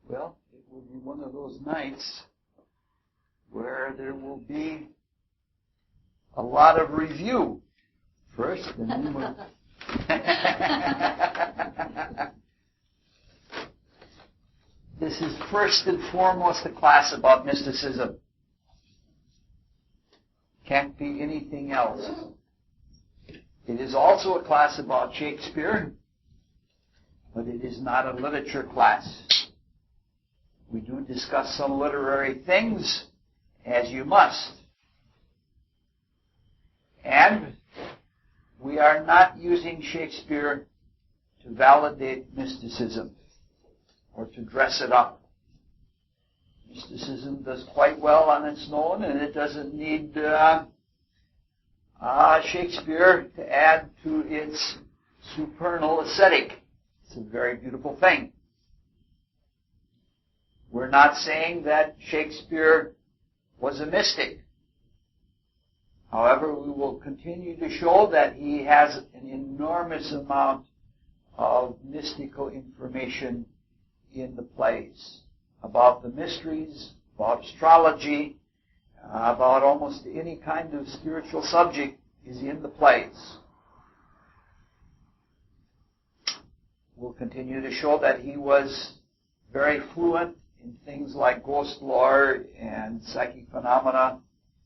Well, it will be one of those nights where there will be a lot of review first, and then we'll... This is first and foremost a class about mysticism. Can't be anything else. It is also a class about Shakespeare, but it is not a literature class. We do discuss some literary things, as you must. And we are not using Shakespeare to validate mysticism or to dress it up. Mysticism does quite well on its own, and it doesn't need Shakespeare to add to its supernal aesthetic. It's a very beautiful thing. We're not saying that Shakespeare was a mystic. However, we will continue to show that he has an enormous amount of mystical information in the plays about the mysteries, about astrology, about almost any kind of spiritual subject is in the plays. We'll continue to show that he was very fluent in things like ghost lore and psychic phenomena,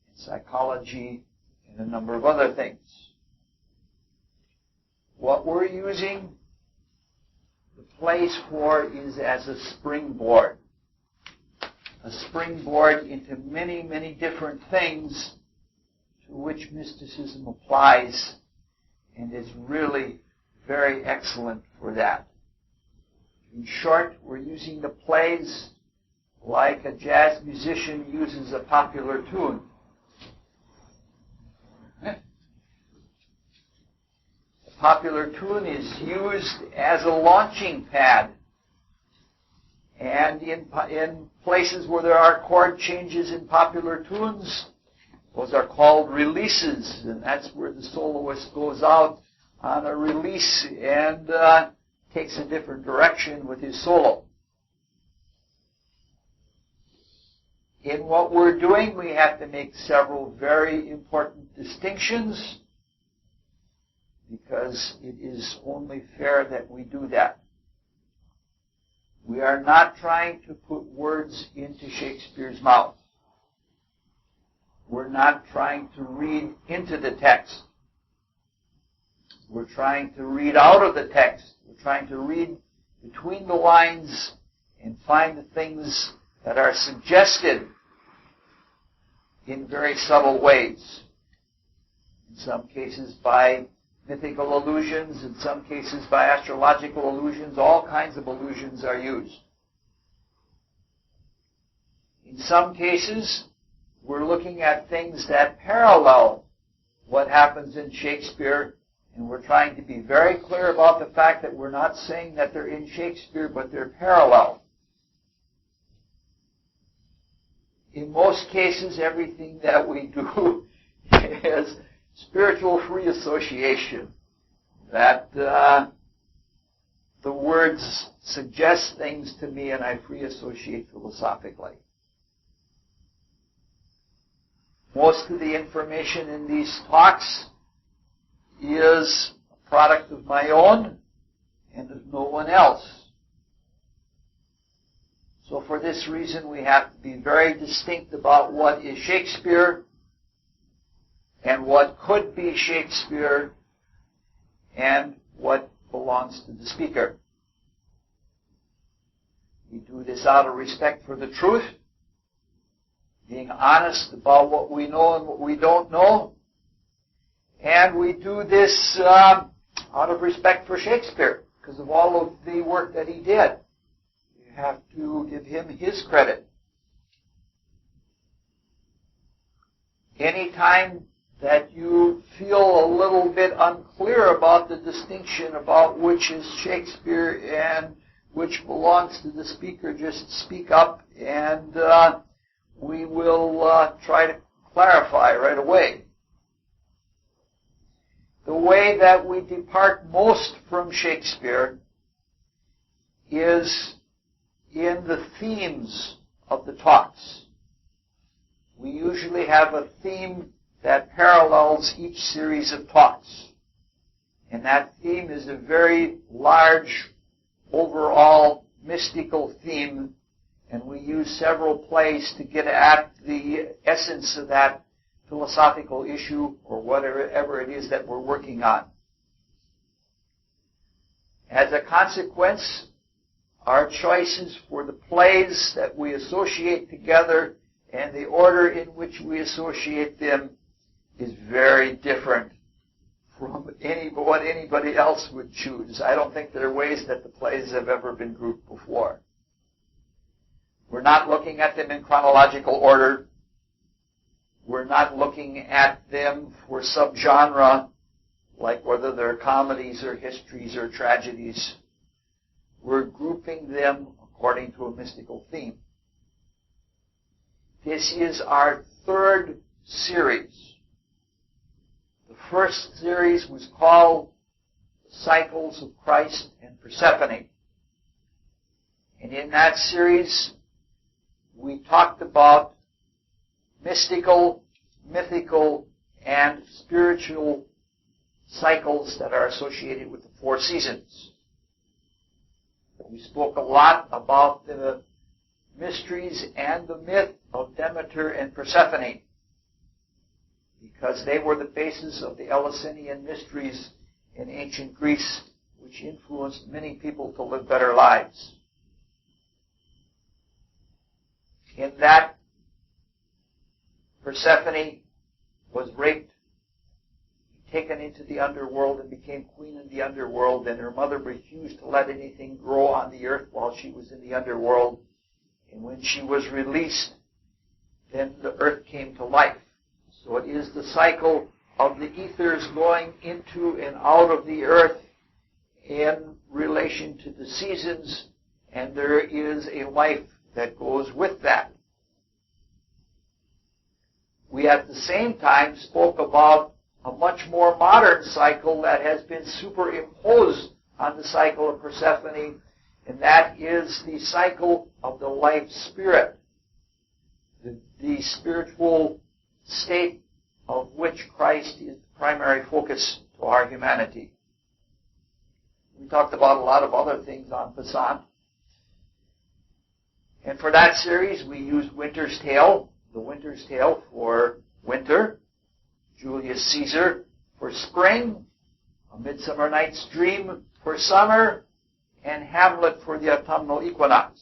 and psychology, and a number of other things. What we're using the plays for is as a springboard into many, many different things to which mysticism applies, and is really very excellent for that. In short, we're using the plays like a jazz musician uses a popular tune. A popular tune is used as a launching pad. And in places where there are chord changes in popular tunes, those are called releases, and that's where the soloist goes out on a release and takes a different direction with his solo. In what we're doing, we have to make several very important distinctions, because it is only fair that we do that. We are not trying to put words into Shakespeare's mouth. We're not trying to read into the text. We're trying to read out of the text. We're trying to read between the lines and find the things that are suggested in very subtle ways. In some cases by mythical allusions, in some cases by astrological allusions. All kinds of allusions are used. In some cases, we're looking at things that parallel what happens in Shakespeare, and we're trying to be very clear about the fact that we're not saying that they're in Shakespeare, but they're parallel. In most cases, everything that we do is spiritual free association, that the words suggest things to me and I free associate philosophically. Most of the information in these talks is a product of my own and of no one else. So for this reason, we have to be very distinct about what is Shakespeare and what could be Shakespeare and what belongs to the speaker. We do this out of respect for the truth, being honest about what we know and what we don't know, and we do this out of respect for Shakespeare because of all of the work that he did. You have to give him his credit. Anytime that you feel a little bit unclear about the distinction about which is Shakespeare and which belongs to the speaker, just speak up and we will try to clarify right away. The way that we depart most from Shakespeare is in the themes of the talks. We usually have a theme that parallels each series of talks. And that theme is a very large, overall mystical theme, and we use several plays to get at the essence of that philosophical issue or whatever it is that we're working on. As a consequence, our choices for the plays that we associate together and the order in which we associate them is very different from what anybody else would choose. I don't think there are ways that the plays have ever been grouped before. We're not looking at them in chronological order. We're not looking at them for subgenre, like whether they're comedies or histories or tragedies. We're grouping them according to a mystical theme. This is our third series. The first series was called Cycles of Christ and Persephone. And in that series, we talked about mystical, mythical, and spiritual cycles that are associated with the four seasons. We spoke a lot about the mysteries and the myth of Demeter and Persephone, because they were the basis of the Eleusinian mysteries in ancient Greece, which influenced many people to live better lives. In that, Persephone was raped, taken into the underworld, and became queen in the underworld, and her mother refused to let anything grow on the earth while she was in the underworld. And when she was released, then the earth came to life. So it is the cycle of the ethers going into and out of the earth in relation to the seasons, and there is a life that goes with that. We at the same time spoke about a much more modern cycle that has been superimposed on the cycle of Persephone, and that is the cycle of the life spirit, the spiritual state of which Christ is the primary focus to our humanity. We talked about a lot of other things on Passant. And for that series, we used Winter's Tale, the Winter's Tale for winter, Julius Caesar for spring, A Midsummer Night's Dream for summer, and Hamlet for the autumnal equinox.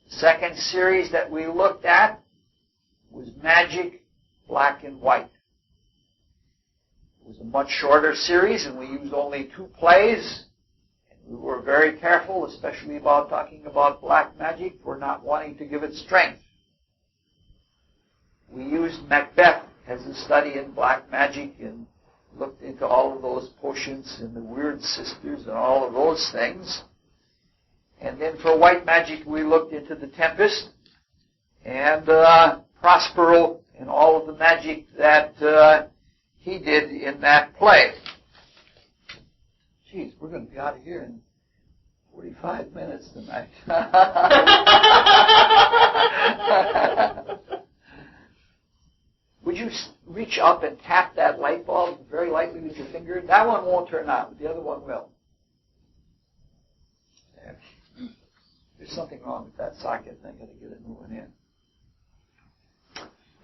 The second series that we looked at was Magic, Black and White. It was a much shorter series, and we used only 2 plays. And we were very careful, especially about talking about black magic, for not wanting to give it strength. We used Macbeth as a study in black magic and looked into all of those potions and the weird sisters and all of those things. And then for white magic, we looked into the Tempest and Prospero and all of the magic that he did in that play. Geez, we're going to be out of here in 45 minutes tonight. Would you reach up and tap that light bulb very lightly with your finger? That one won't turn on, but the other one will. There. There's something wrong with that socket. I've got to get it moving in.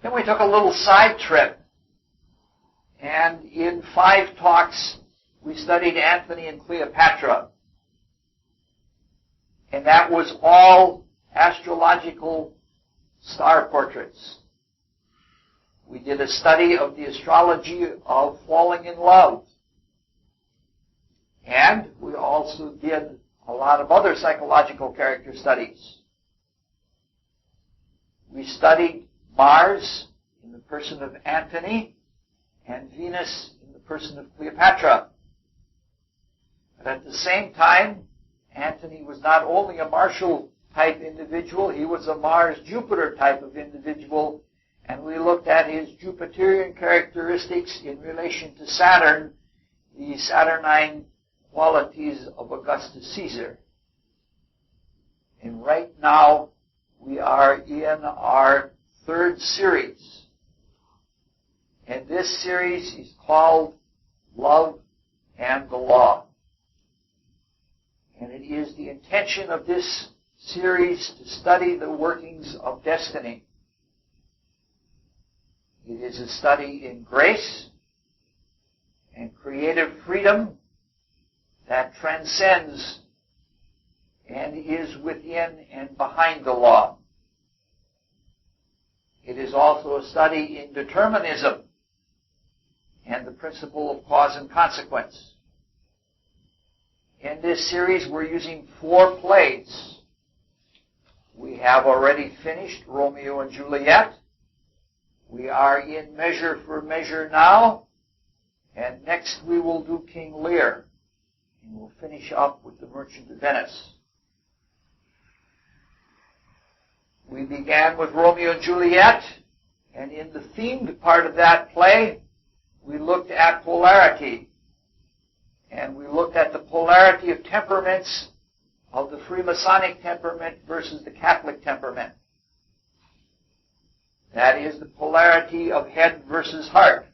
Then we took a little side trip. And in 5 talks, we studied Antony and Cleopatra. And that was all astrological star portraits. We did a study of the astrology of falling in love. And we also did a lot of other psychological character studies. We studied Mars in the person of Antony and Venus in the person of Cleopatra. But at the same time, Antony was not only a Martial type individual, he was a Mars-Jupiter type of individual, and we looked at his Jupiterian characteristics in relation to Saturn, the Saturnine qualities of Augustus Caesar. And right now, we are in our third series. And this series is called Love and the Law. And it is the intention of this series to study the workings of destiny. It is a study in grace and creative freedom that transcends and is within and behind the law. It is also a study in determinism and the principle of cause and consequence. In this series, we're using 4 plays. We have already finished Romeo and Juliet. We are in Measure for Measure now. And next we will do King Lear. And we'll finish up with The Merchant of Venice. We began with Romeo and Juliet. And in the themed part of that play, we looked at polarity. And we looked at the polarity of temperaments of the Freemasonic temperament versus the Catholic temperament. That is the polarity of head versus heart.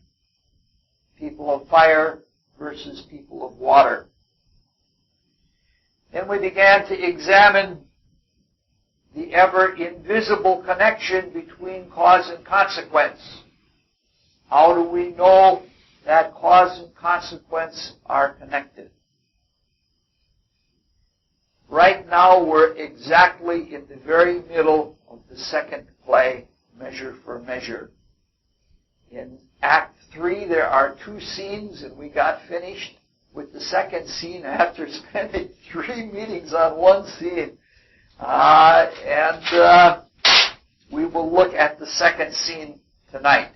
People of fire versus people of water. Then we began to examine the ever invisible connection between cause and consequence. How do we know that cause and consequence are connected? Right now we're exactly in the very middle of the second play, Measure for Measure. In Act 3 there are 2 scenes, and we got finished with the second scene after spending 3 meetings on 1 scene. We will look at the second scene tonight.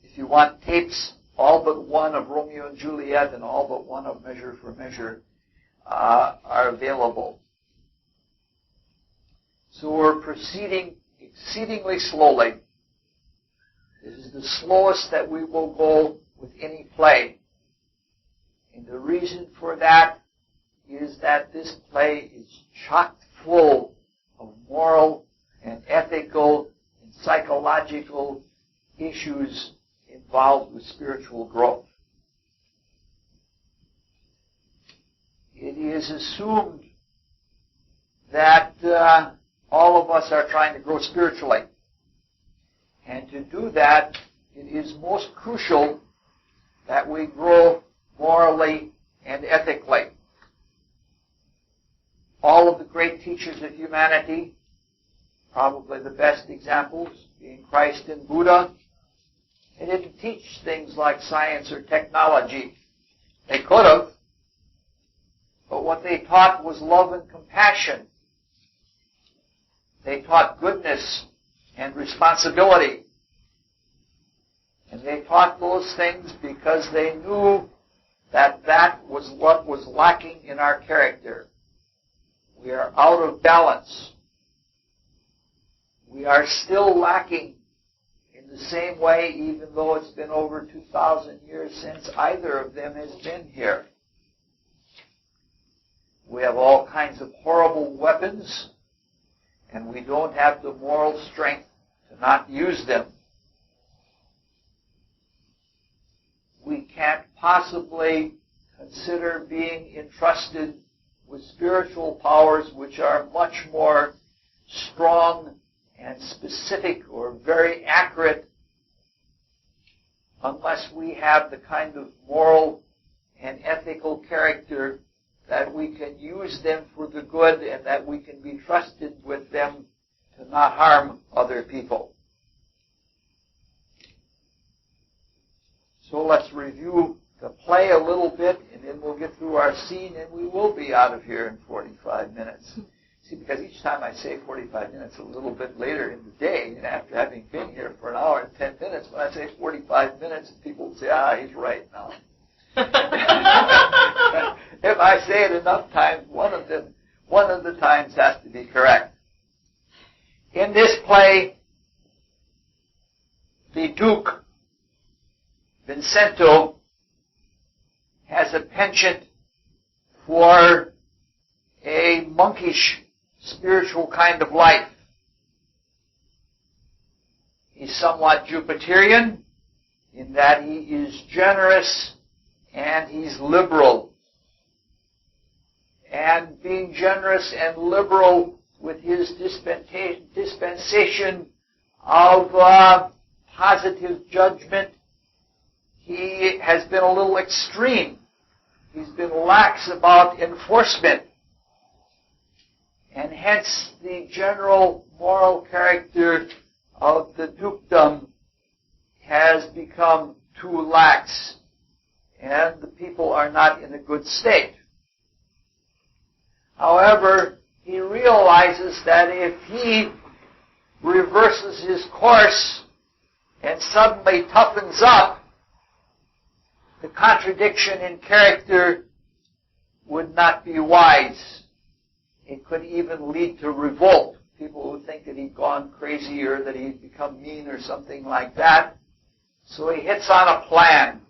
If you want tapes, all but one of Romeo and Juliet and all but one of Measure for Measure are available. So we're proceeding exceedingly slowly. This is the slowest that we will go with any play. And the reason for that is that this play is chock full of moral and ethical and psychological issues involved with spiritual growth. It is assumed that all of us are trying to grow spiritually. And to do that, it is most crucial that we grow morally and ethically. All of the great teachers of humanity, probably the best examples being Christ and Buddha, they didn't teach things like science or technology. They could have. But what they taught was love and compassion. They taught goodness and responsibility. And they taught those things because they knew that that was what was lacking in our character. We are out of balance. We are still lacking in the same way, even though it's been over 2,000 years since either of them has been here. We have all kinds of horrible weapons, and we don't have the moral strength to not use them. We can't possibly consider being entrusted with spiritual powers which are much more strong and specific or very accurate unless we have the kind of moral and ethical character that we can use them for the good and that we can be trusted with them to not harm other people. So let's review the play a little bit, and then we'll get through our scene, and we will be out of here in 45 minutes. See, because each time I say 45 minutes, a little bit later in the day, and after having been here for an hour and 10 minutes, when I say 45 minutes, people will say, he's right now. If I say it enough times, one of the times has to be correct. In this play, the Duke, Vincento, has a penchant for a monkish spiritual kind of life. He's somewhat Jupiterian in that he is generous and he's liberal. And being generous and liberal with his dispensation of positive judgment, he has been a little extreme. He's been lax about enforcement. And hence the general moral character of the dukedom has become too lax, and the people are not in a good state. However, he realizes that if he reverses his course and suddenly toughens up, the contradiction in character would not be wise. It could even lead to revolt. People would think that he'd gone crazy or that he'd become mean or something like that. So he hits on a plan.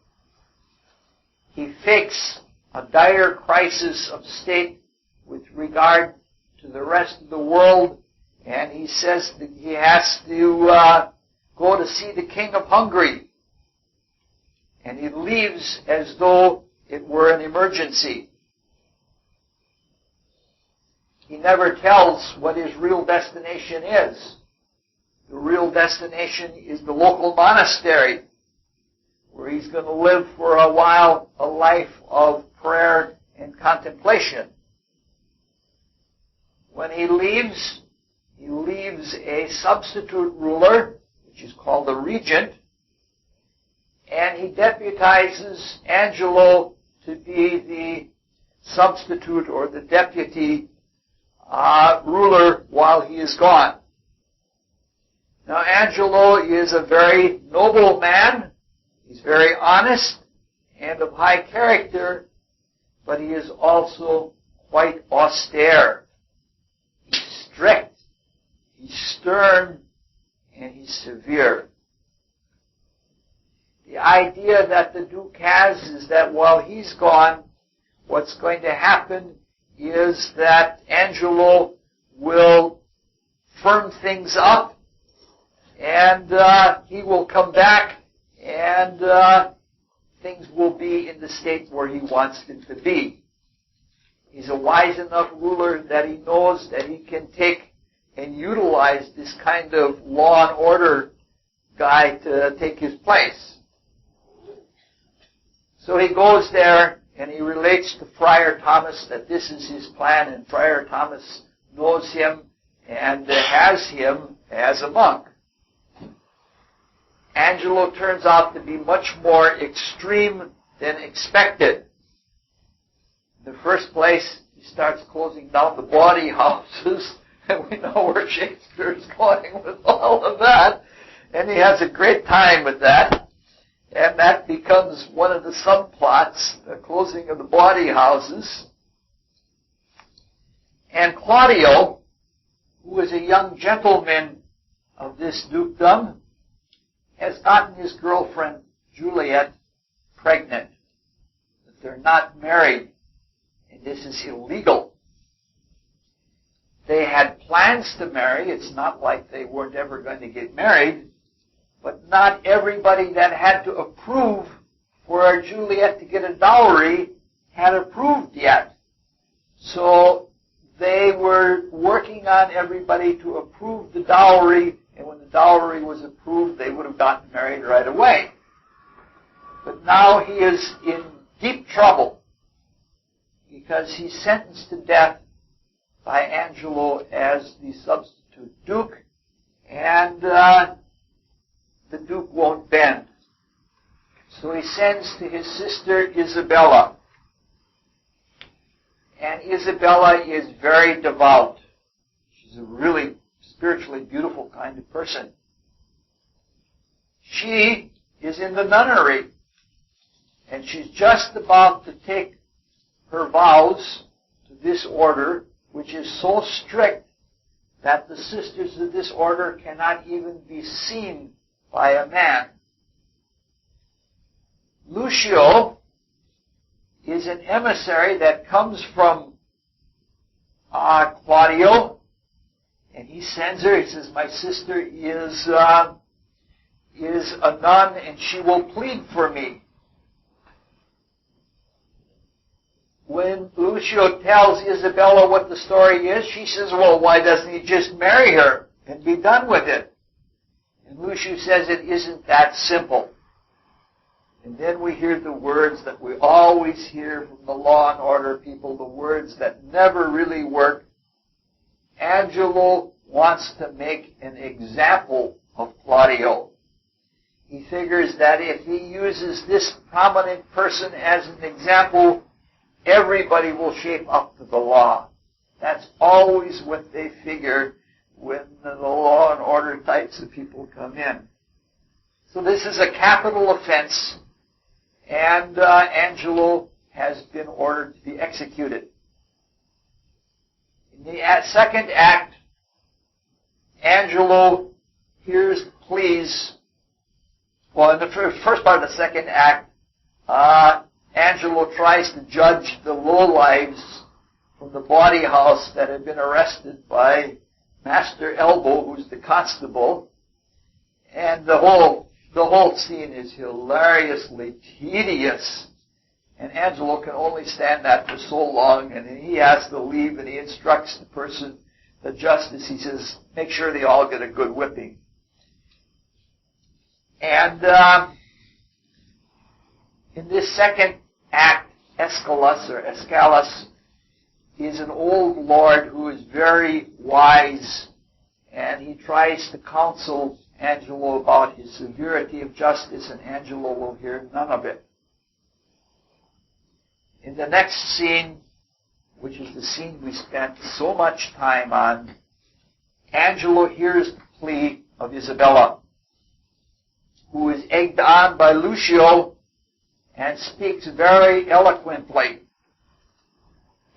He fakes a dire crisis of state with regard to the rest of the world, and he says that he has to go to see the king of Hungary. And he leaves as though it were an emergency. He never tells what his real destination is. The real destination is the local monastery, where he's going to live for a while a life of prayer and contemplation. When he leaves a substitute ruler, which is called the regent, and he deputizes Angelo to be the substitute or the deputy ruler while he is gone. Now, Angelo is a very noble man. He's very honest and of high character, but he is also quite austere. He's strict, he's stern, and he's severe. The idea that the Duke has is that while he's gone, what's going to happen is that Angelo will firm things up, and he will come back, and things will be in the state where he wants them to be. He's a wise enough ruler that he knows that he can take and utilize this kind of law and order guy to take his place. So he goes there and he relates to Friar Thomas that this is his plan, and Friar Thomas knows him and has him as a monk. Angelo turns out to be much more extreme than expected. In the first place, he starts closing down the bawdy houses, and we know where Shakespeare is going with all of that, and he has a great time with that. And that becomes one of the subplots, the closing of the bawdy houses. And Claudio, who is a young gentleman of this dukedom, has gotten his girlfriend, Juliet, pregnant. But they're not married, and this is illegal. They had plans to marry. It's not like they weren't ever going to get married. But not everybody that had to approve for Juliet to get a dowry had approved yet. So they were working on everybody to approve the dowry, and when the dowry was approved, they would have gotten married right away. But now he is in deep trouble because he's sentenced to death by Angelo as the substitute duke, and the Duke won't bend. So he sends to his sister Isabella. And Isabella is very devout. She's a really spiritually beautiful kind of person. She is in the nunnery, and she's just about to take her vows to this order, which is so strict that the sisters of this order cannot even be seen by a man. Lucio is an emissary that comes from Claudio, and he sends her. He says, my sister is a nun, and she will plead for me. When Lucio tells Isabella what the story is, she says, well, why doesn't he just marry her and be done with it? And Lucio says it isn't that simple. And then we hear the words that we always hear from the Law and Order people, the words that never really work. Angelo wants to make an example of Claudio. He figures that if he uses this prominent person as an example, everybody will shape up to the law. That's always what they figure when the Law and Order types of people come in. So this is a capital offense, and Angelo has been ordered to be executed. In the second act, Angelo hears the pleas. Well, in the first part of the second act, Angelo tries to judge the lowlives from the bawdy house that had been arrested by Master Elbow, who's the constable. And the whole scene is hilariously tedious. And Angelo can only stand that for so long, and he has to leave, and he instructs the person, the justice, he says, make sure they all get a good whipping. And in this second act, Escalus is an old lord who is very wise, and he tries to counsel Angelo about his severity of justice, and Angelo will hear none of it. In the next scene, which is the scene we spent so much time on, Angelo hears the plea of Isabella, who is egged on by Lucio and speaks very eloquently.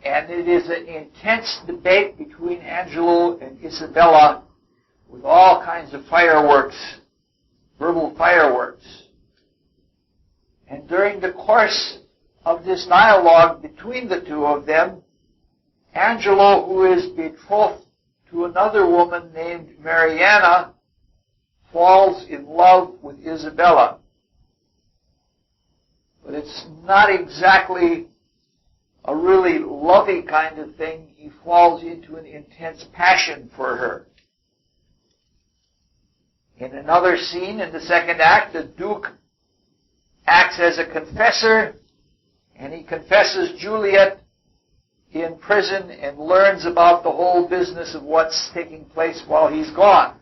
And it is an intense debate between Angelo and Isabella with all kinds of fireworks, verbal fireworks. And during the course of this dialogue between the two of them, Angelo, who is betrothed to another woman named Mariana, falls in love with Isabella. But it's not exactly a really lovey kind of thing. He falls into an intense passion for her. In another scene in the second act, the Duke acts as a confessor, and he confesses Juliet in prison and learns about the whole business of what's taking place while he's gone.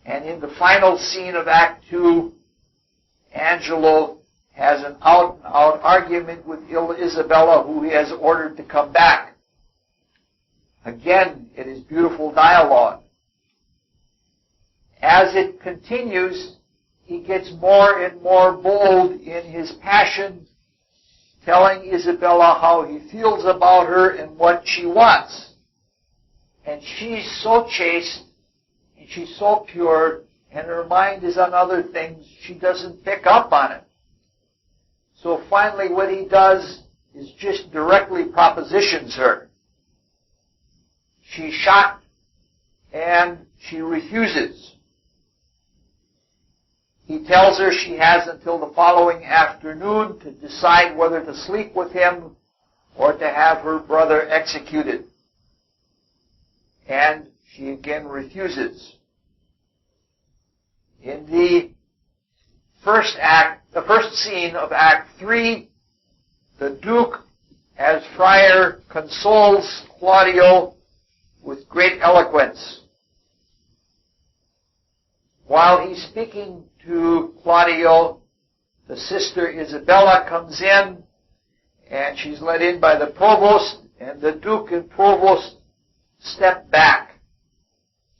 And in the final scene of Act 2, Angelo has an out-and-out argument with Isabella, who he has ordered to come back. Again, it is beautiful dialogue. As it continues, he gets more and more bold in his passion, telling Isabella how he feels about her and what she wants. And she's so chaste, and she's so pure, and her mind is on other things, she doesn't pick up on it. So finally what he does is just directly propositions her. She's shocked, and she refuses. He tells her she has until the following afternoon to decide whether to sleep with him or to have her brother executed. And she again refuses. In the first scene of Act 3, the Duke, as friar, consoles Claudio with great eloquence. While he's speaking to Claudio, the sister Isabella comes in, and she's let in by the provost, and the Duke and provost step back,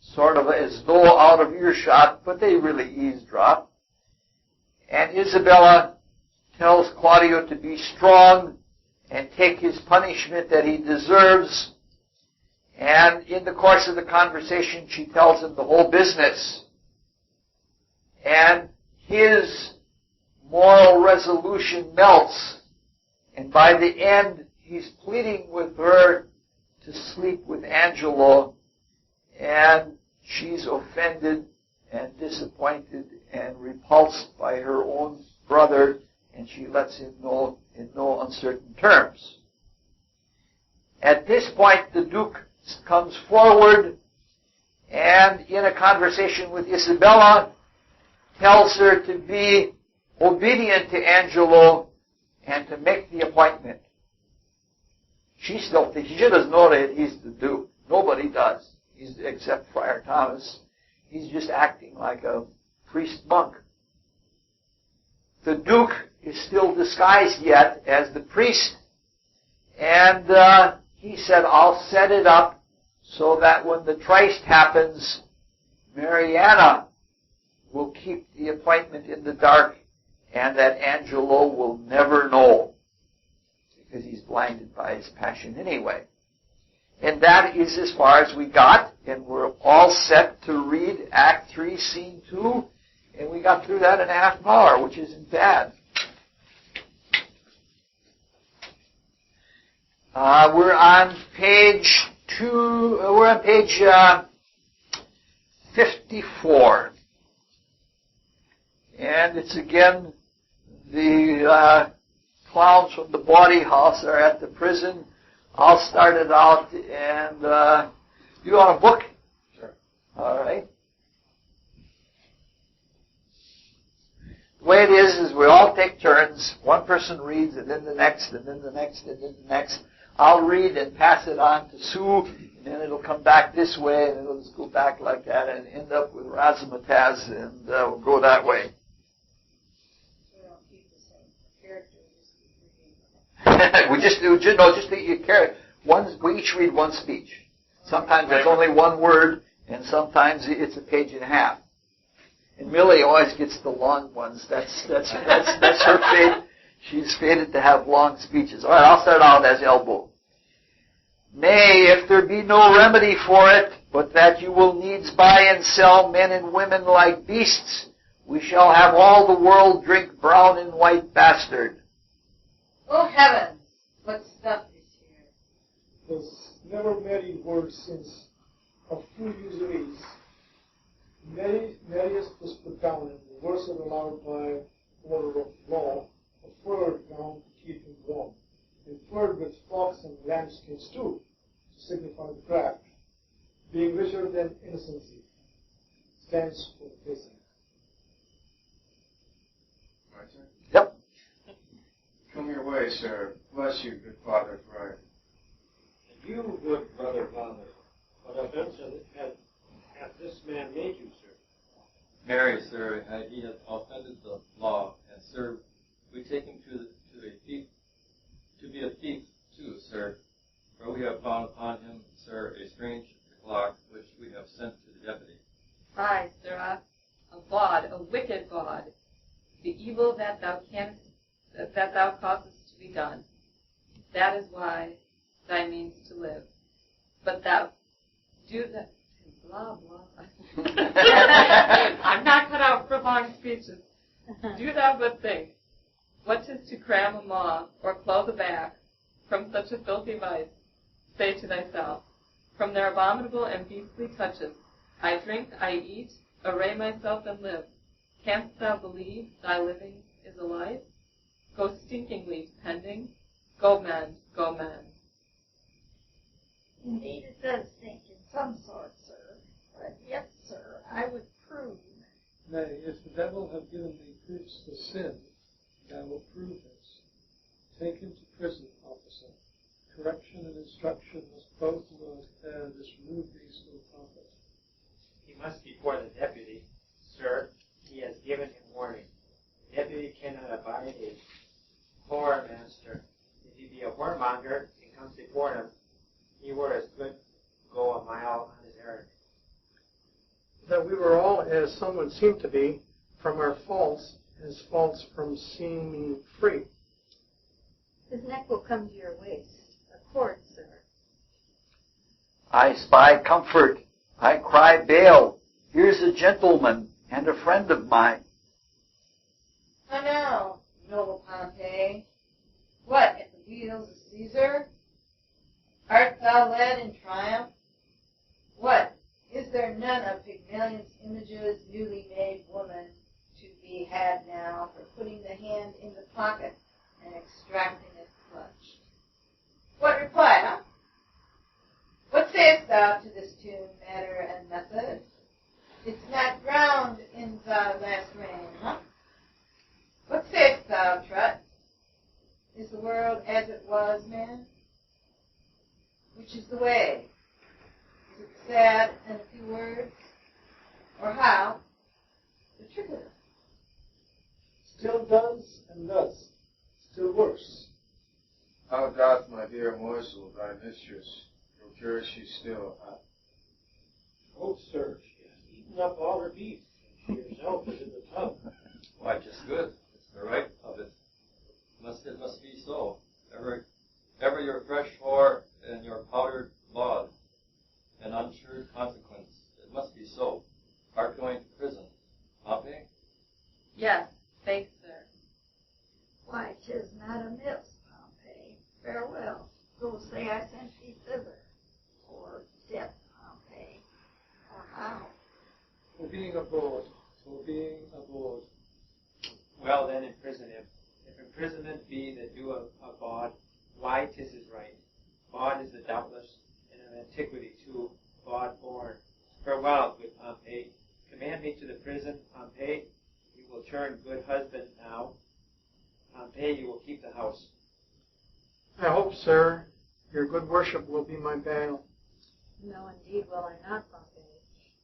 sort of as though out of earshot, but they really eavesdrop. And Isabella tells Claudio to be strong and take his punishment that he deserves. And in the course of the conversation, she tells him the whole business. And his moral resolution melts. And by the end, he's pleading with her to sleep with Angelo, and she's offended and disappointed and repulsed by her own brother, and she lets him know in no uncertain terms. At this point, the Duke comes forward and, in a conversation with Isabella, tells her to be obedient to Angelo and to make the appointment. She doesn't know that he's the Duke. Nobody does, except Friar Thomas. He's just acting like a priest monk. The Duke is still disguised yet as the priest, and he said, I'll set it up so that when the tryst happens, Mariana will keep the appointment in the dark, and that Angelo will never know, because he's blinded by his passion anyway. And that is as far as we got, and we're all set to read Act 3, Scene 2, and we got through that in a half an hour, which isn't bad. We're on page 54. And it's again the clowns from the bawdy house are at the prison. I'll start it out, and you want a book? Sure. All right. The way it is we all take turns. One person reads, and then the next, and then the next, and then the next. I'll read and pass it on to Sue, and then it'll come back this way, and it'll just go back like that, and end up with Razzmatazz, and we'll go that way. We don't keep the same character. We just you carry one. We each read one speech. Sometimes there's only one word, and sometimes it's a page and a half. And Millie always gets the long ones. That's her fate. She's fated to have long speeches. All right, I'll start out as elbow. Nay, if there be no remedy for it, but that you will needs buy and sell men and women like beasts, we shall have all the world drink brown and white bastard. Oh, heavens! What stuff is here? Was never married word since of 2 usuries. Marius was put down and the worse are allowed by order of law, a furred down to keep him warm, and furred with flocks and lambskins too, to signify the craft, being richer than innocency, stands for the facing. My turn? Yep. Come your way, sir. Bless you, good Father Friar. And you, good brother Father, what offense hath this man made you, sir? Marry, sir, he hath offended the law, and sir, we take him to be a thief too, sir. For we have found upon him, sir, a strange clock which we have sent to the deputy. Aye, sirrah, a bawd, a wicked bawd, the evil that thou causest to be done. That is why thy means to live. But thou do that. Blah, blah. I'm not cut out for long speeches. Do thou but think, what 'tis to cram a maw or clothe a back from such a filthy vice, say to thyself, from their abominable and beastly touches, I drink, I eat, array myself and live. Canst thou believe thy living is a life? Go stinkingly depending, go mend, go mend. Indeed, it does stink in some sort, sir. But yet, sir, I would prove. Nay, if the devil have given thee proofs of sin, thou wilt prove this. Take him to prison, officer. Correction and instruction must both remove these to the prophet. He must be before the deputy, sir. He has given him warning. The deputy cannot abide a whoremaster. If he be a whoremonger and comes before him, he were as good go a mile on his errand. That we were all, as some would seem to be, from our faults, as faults from seeming free. His neck will come to your waist. A cord, sir. I spy comfort. I cry bail. Here's a gentleman and a friend of mine. How now, noble Pompey? What, at the wheels of Caesar? Art thou led in hand in the pocket and extracting it clutched. What reply, huh? What sayest thou to this tune, matter, and method? It's not drowned in thy last rain, huh? What sayest thou, Trut? Is the world as it was, man? Which is the way? Is it sad and a few words? Or how? The trick of it. Still does and does. Still worse. How doth my dear morsel, thy mistress, procure she still hot? Oh, sir, she has eaten up all her beef, and she herself is in the tub. Why, just good. It's the right of it. It must be so. Ever your fresh whore and your powdered laud, an unsure consequence. It must be so. Art going to prison, Pompey? Yes, faith, sir. Why, 'tis not amiss, Pompey. Farewell. Go say I sent thee thither. Or death, Pompey. Or how? For being aboard. For being aboard. Well, then, imprison him. If imprisonment be the due of bawd, why 'tis his right. Bawd is the doubtless, and of antiquity too, bawd born. Farewell, good Pompey. Command me to the prison, Pompey. You will turn good husband now. Pompey, you will keep the house. I hope, sir, your good worship will be my bail. No, indeed will I not, Pompey.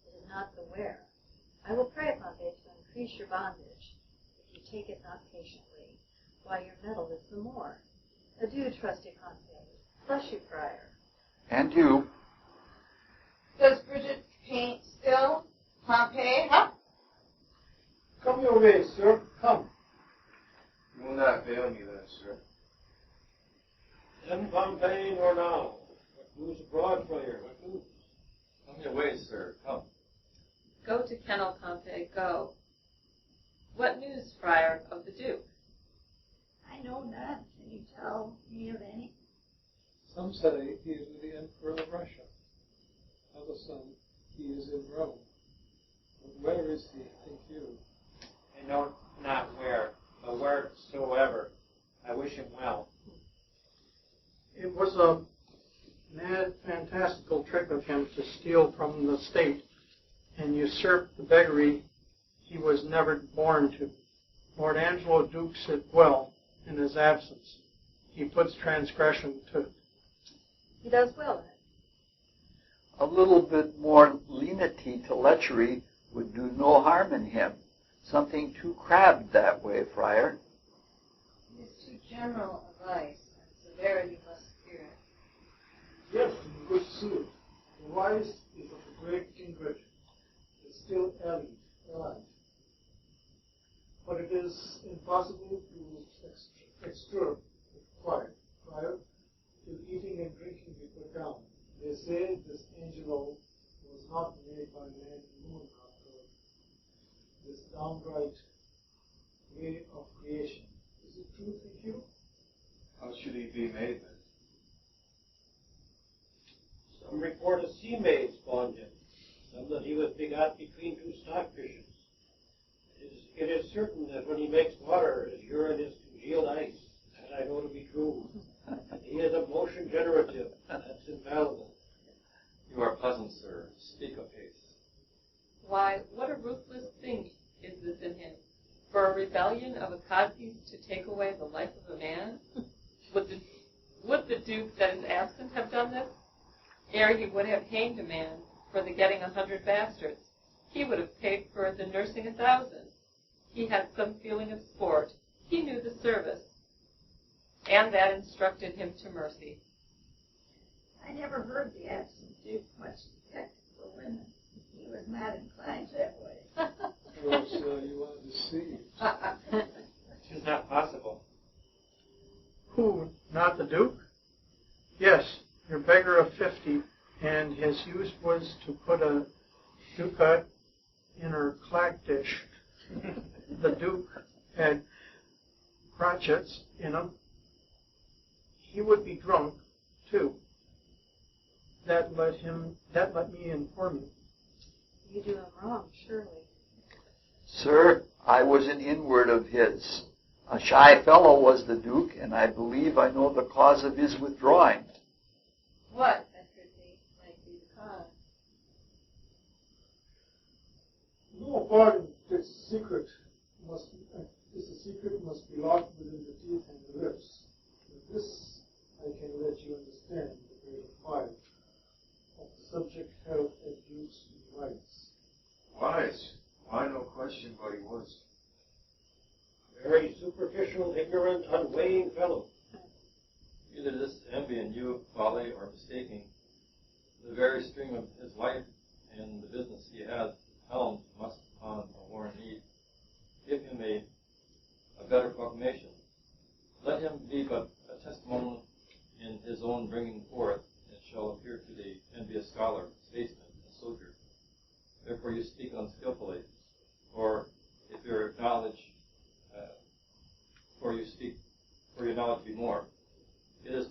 It is not the where. I will pray, Pompey, to increase your bondage, if you take it not patiently, while your mettle is the more. Adieu, trusty Pompey. Bless you, friar. And you. Does Bridget paint still, Pompey, huh? Come your way, sir. Come. You will not fail me then, sir. Then Pompey nor now. What news abroad, friar? What news? Come your way, sir. Come. Go to kennel, Pompey, go. What news, friar, of the Duke? I know not. Can you tell me of any? Some say he is with the Emperor of Russia. Others say he is in Rome. But where is he, think you? I know not where, but wheresoever. I wish him well. It was a mad, fantastical trick of him to steal from the state and usurp the beggary he was never born to. Lord Angelo dukes it well in his absence. He puts transgression to it. He does well in it. A little bit more lenity to lechery would do no harm in him. Something too crabbed that way, friar. It is too general a vice, and severity must fear it. Yes, in good sooth. The wise is of a great kindred, but still allied. But it is impossible to extort the quiet prior till eating and drinking be put down. They say this Angelo was not made by man and woman after this downright way of creation. Is it true, think you? How should he be made then? Some report a sea maid spawned him, some that he was begot between two stockfishes. It is certain that when he makes water, his urine is congealed ice. That I know to be true. And he is of motion generative. That's infallible. You are pleasant, sir. Speak apace. Why, what a ruthless thing is this in him. For a rebellion of a codpiece to take away the life of a man? Would the Duke that is absent have done this? Ere he would have hanged a man for the getting 100 bastards, he would have paid for the nursing 1,000. He had some feeling of sport. He knew the service, and that instructed him to mercy. I never heard the absent Duke much respect for women. He was not inclined that way. Oh, so you are deceived. It is not possible. Who, not the Duke? Yes, your beggar of 50, and his use was to put a ducat in her clack dish. The Duke had crotchets in him. He would be drunk, too. That let me inform you. You do him wrong, surely. Sir, I was an inward of his. A shy fellow was the Duke, and I believe I know the cause of his withdrawing. What, Secretary, might be the cause? No part of this secret must be locked within the teeth and the lips. But this I can let you understand the greater fire of the subject held as Duke's rights. Wise. Why, no question but he was. Very superficial, ignorant, unweighing fellow. Either this envy in you, folly, or mistaking, the very stream of his life and the business he has helmed must upon a warren need. Give him a better proclamation. Let him be but a testimony in his own bringing forth, and shall appear to the envious scholar, statesman, and soldier. Therefore you speak unskillfully, or if your knowledge, for your knowledge be more. It is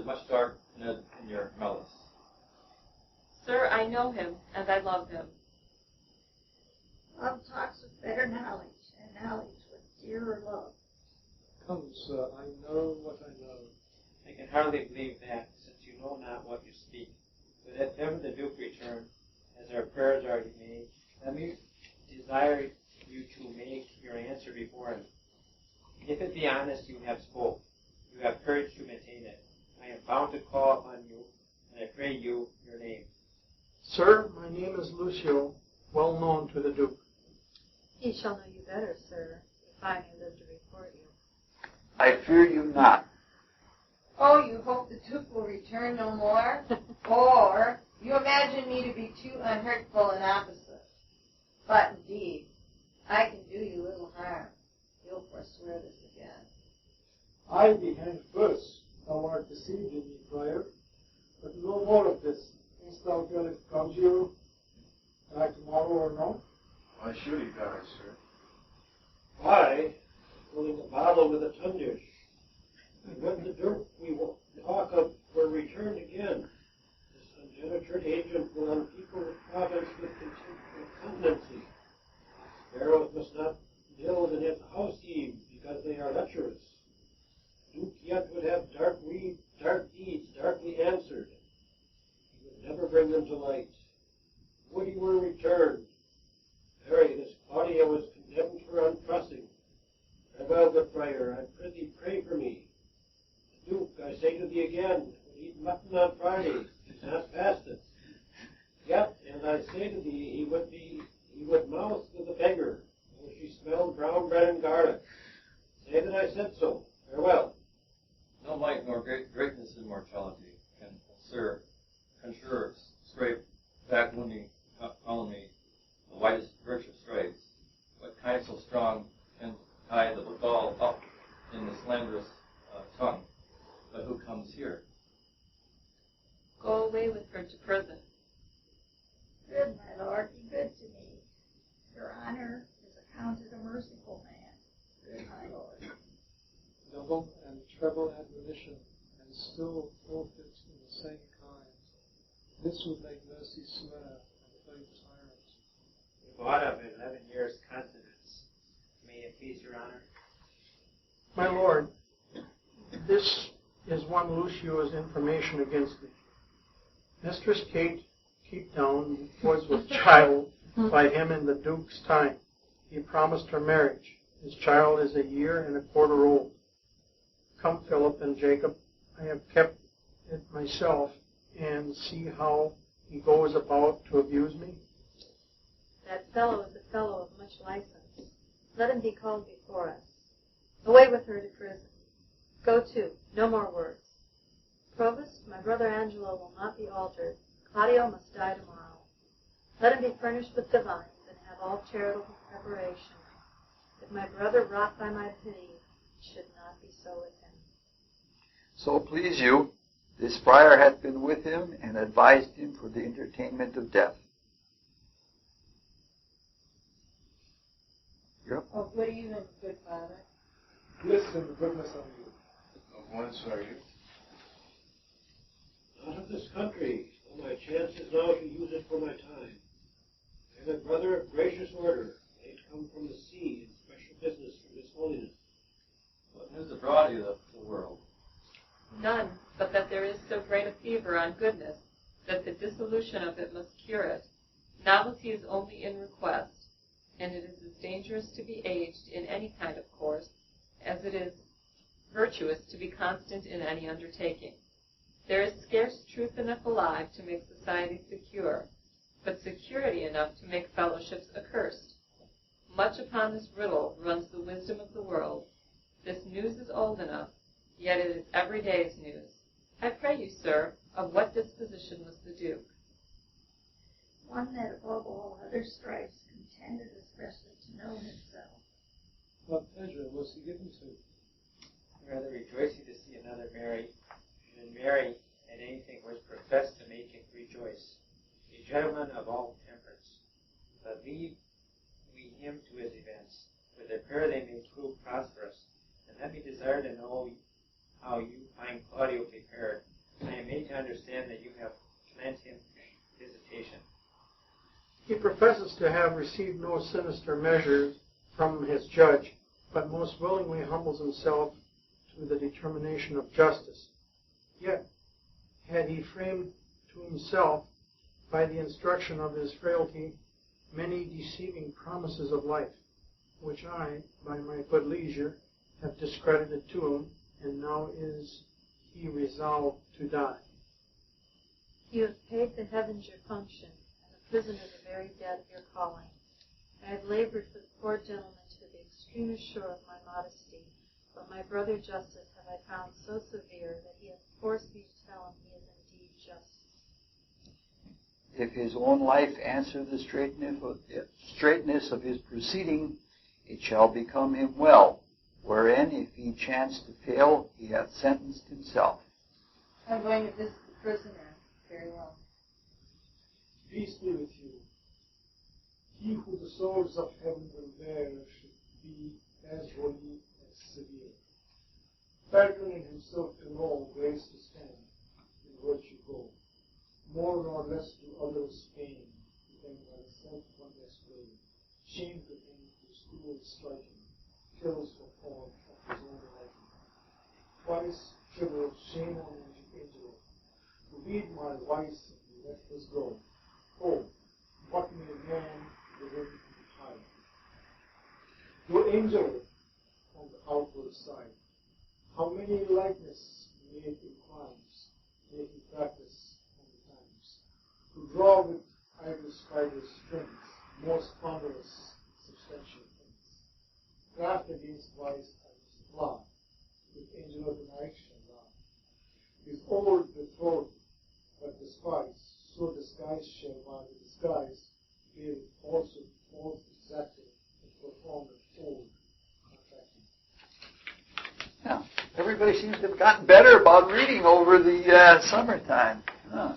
much dark in your malice. Sir, I know him, and I love him. Love talks with better knowledge, and knowledge with dearer love. Come, sir, I know what I know. I can hardly believe that, since you know not what you speak. But if ever the Duke return, as our prayers are already made, let me desire you to make your answer before him. If it be honest you have spoke, you have courage to maintain it. I am bound to call upon you, and I pray you your name. Sir, my name is Lucio, well known to the Duke. He shall know you better, sir, if I may live to report you. I fear you not. Oh, you hope the Duke will return no more? Or you imagine me to be too unhurtful and opposite? But indeed, I can do you little harm. You'll forswear this again. I be hanged first. Thou art deceived in me, friar. But no more of this. Canst thou tell if Gaugio die tomorrow or no? Why should he die, sir? Why, filling a bottle with a tundish. And when the Duke we will talk of will return again, this ungenerated agent will unpeople the province with continency. Sparrows must not build in its house eve because they are lecherous. Duke yet would have dark deeds darkly answered. He would never bring them to light. Would he were returned. Verily, this Claudia was condemned for untrussing. Farewell, good friar, I prithee pray for me. The Duke, I say to thee again, would eat mutton on Friday. He's not fasted. Yet, and I say to thee, he would mouse with a beggar, though she smelled brown bread and garlic. Say that I said so. Farewell. No light nor greatness in mortality can conjure scrape, back wounding colony, the whitest virtue strays. What kind so strong can tie the gall up in the slanderous tongue? But who comes here? Go away with her to prison. Good, my lord, be good to me. Your honor is accounted a merciful man. Good, my lord. Double and treble admonition, and still forfeits in the same kind. This would make mercy swear and play tyrant. We bought of 11 years' continence. May it please your honor. My lord, this is one Lucio's information against me. Mistress Kate Keepdown was with child by him in the Duke's time. He promised her marriage. His child is 1.25 years old. Come, Philip and Jacob, I have kept it myself, and see how he goes about to abuse me. That fellow is a fellow of much license. Let him be called before us. Away with her to prison. Go to, no more words. Provost, my brother Angelo will not be altered. Claudio must die tomorrow. Let him be furnished with divines, and have all charitable preparation. If my brother, wrought by my pity, should not be so with him. So please you, this friar hath been with him and advised him for the entertainment of death. Yep. Oh, what even, good father? Bliss and goodness on you. Of whence are you? Not of this country, though my chance is now to use it for my time. I am a brother of gracious order, late come from the sea in special business from His Holiness. conquer on goodness, that the dissolution of it must cure it. Novelty is only in request, and it is as dangerous to be aged in any kind of course as it is virtuous to be constant in any undertaking. There is scarce truth enough alive to make society secure, but security enough to make fellowships accursed. Much upon this riddle runs the wisdom of the world. This news is old enough, yet it is every day's news. I pray you, sir, of what disposition was the Duke? One that above all other stripes contended especially to know himself. What pleasure was he given to? Rather rejoicing to see another marry than marry at anything which professed to make him rejoice. A gentleman of all temperance. But leave we him to his events. With their prayer they may prove prosperous. And let me desire to know how you find Claudio prepared. I am made to understand that you have lent him visitation. He professes to have received no sinister measures from his judge, but most willingly humbles himself to the determination of justice. Yet, had he framed to himself, by the instruction of his frailty, many deceiving promises of life, which I, by my good leisure, have discredited to him, and now is he resolved to die. You have paid the heavens your function, and the prison is the very debt of your calling. I have labored for the poor gentleman to the extremest shore of my modesty, but my brother Justice have I found so severe that he has forced me to tell him he is indeed just. If his own life answer the straightness of his proceeding, it shall become him well, wherein if he chance to fail, he hath sentenced himself. I'm going to visit the prisoner. Very well. Peace be with you. He who the souls of heaven will bear should be as holy as severe. Patterning himself to know grace to stand, in virtue go. More nor less to others pain, than by the self-wondrous way. Shame to him whose cruel striking kills for form of his own liking. Twice trivial shame on angel, to read my vice and let us go. Oh, what may man within hide? Your angel on the outward side, how many likeness made in crimes, making practice on the times, to draw with idle spiders strings, most ponderous, substantial things. Craft against vice I will supply, with angel of the night shall lie. His old betrothed, but despise, so disguise shall by the disguise be with falsehood, false exacting, and perform an old contracting. Yeah, everybody seems to have gotten better about reading over the summertime. Huh.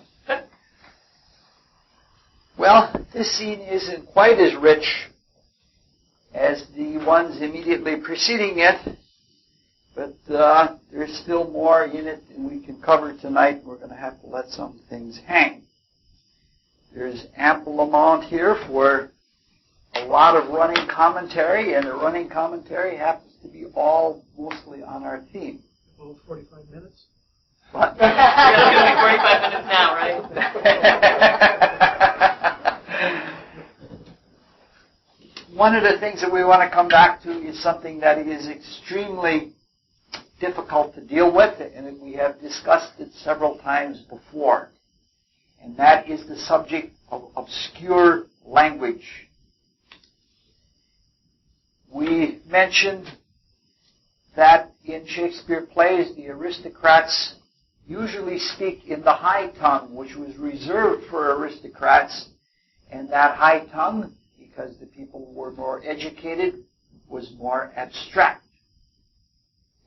Well, this scene isn't quite as rich as the ones immediately preceding it, but there's still more in it than we can cover tonight. We're going to have to let some things hang. There's ample amount here for a lot of running commentary, and the running commentary happens to be all mostly on our theme. All 45 minutes? What? It's going to be 45 minutes now, right? One of the things that we want to come back to is something that is extremely difficult to deal with, and we have discussed it several times before. And that is the subject of obscure language. We mentioned that in Shakespeare plays, the aristocrats usually speak in the high tongue, which was reserved for aristocrats, and that high tongue, because the people were more educated, was more abstract.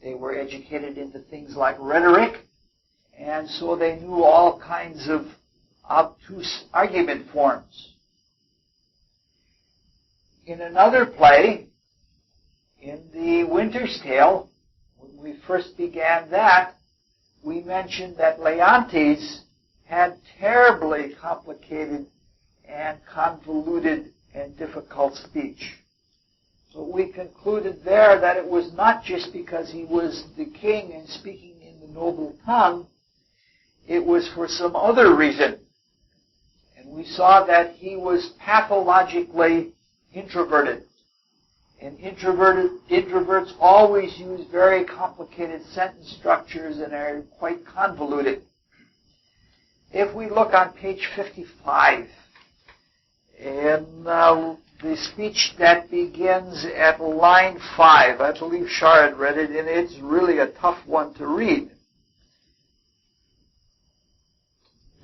They were educated into things like rhetoric, and so they knew all kinds of obtuse argument forms. In another play, in The Winter's Tale, when we first began that, we mentioned that Leontes had terribly complicated and convoluted and difficult speech. But we concluded there that it was not just because he was the king and speaking in the noble tongue. it was for some other reason. And we saw that he was pathologically introverted. And introverts always use very complicated sentence structures and are quite convoluted. If we look on page 55, in the speech that begins at line 5, I believe Shar had read it, and it's really a tough one to read.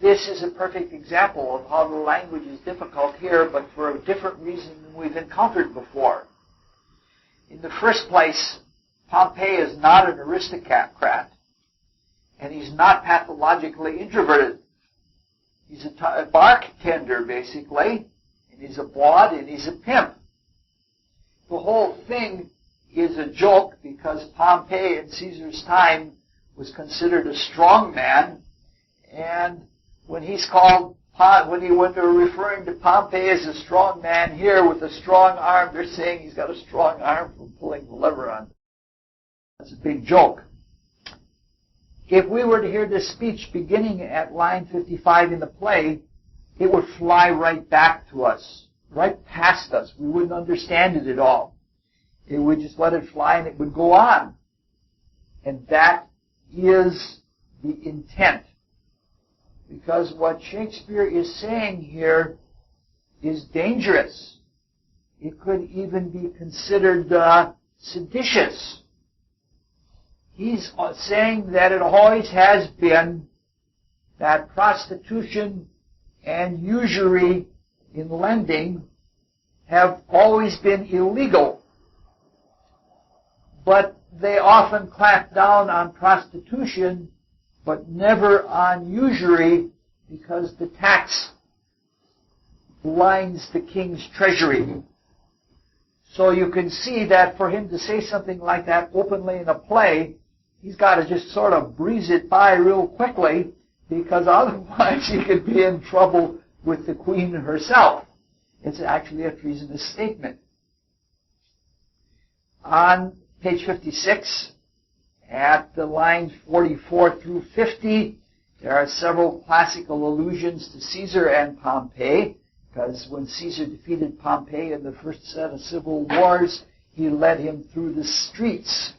This is a perfect example of how the language is difficult here, but for a different reason than we've encountered before. In the first place, Pompey is not an aristocrat, and he's not pathologically introverted. He's a bartender, basically, and he's a bawd, and he's a pimp. The whole thing is a joke because Pompey in Caesar's time was considered a strong man, and when he went to referring to Pompey as a strong man here with a strong arm, they're saying he's got a strong arm from pulling the lever on. That's a big joke. If we were to hear this speech beginning at line 55 in the play, it would fly right back to us, right past us. We wouldn't understand it at all. It would just let it fly and it would go on. And that is the intent. Because what Shakespeare is saying here is dangerous. It could even be considered seditious. He's saying that it always has been that prostitution and usury in lending have always been illegal. But they often clamp down on prostitution, but never on usury, because the tax blinds the king's treasury. So you can see that for him to say something like that openly in a play, he's got to just sort of breeze it by real quickly, because otherwise he could be in trouble with the queen herself. It's actually a treasonous statement. On page 56, at the lines 44 through 50, there are several classical allusions to Caesar and Pompey, because when Caesar defeated Pompey in the first set of civil wars, he led him through the streets.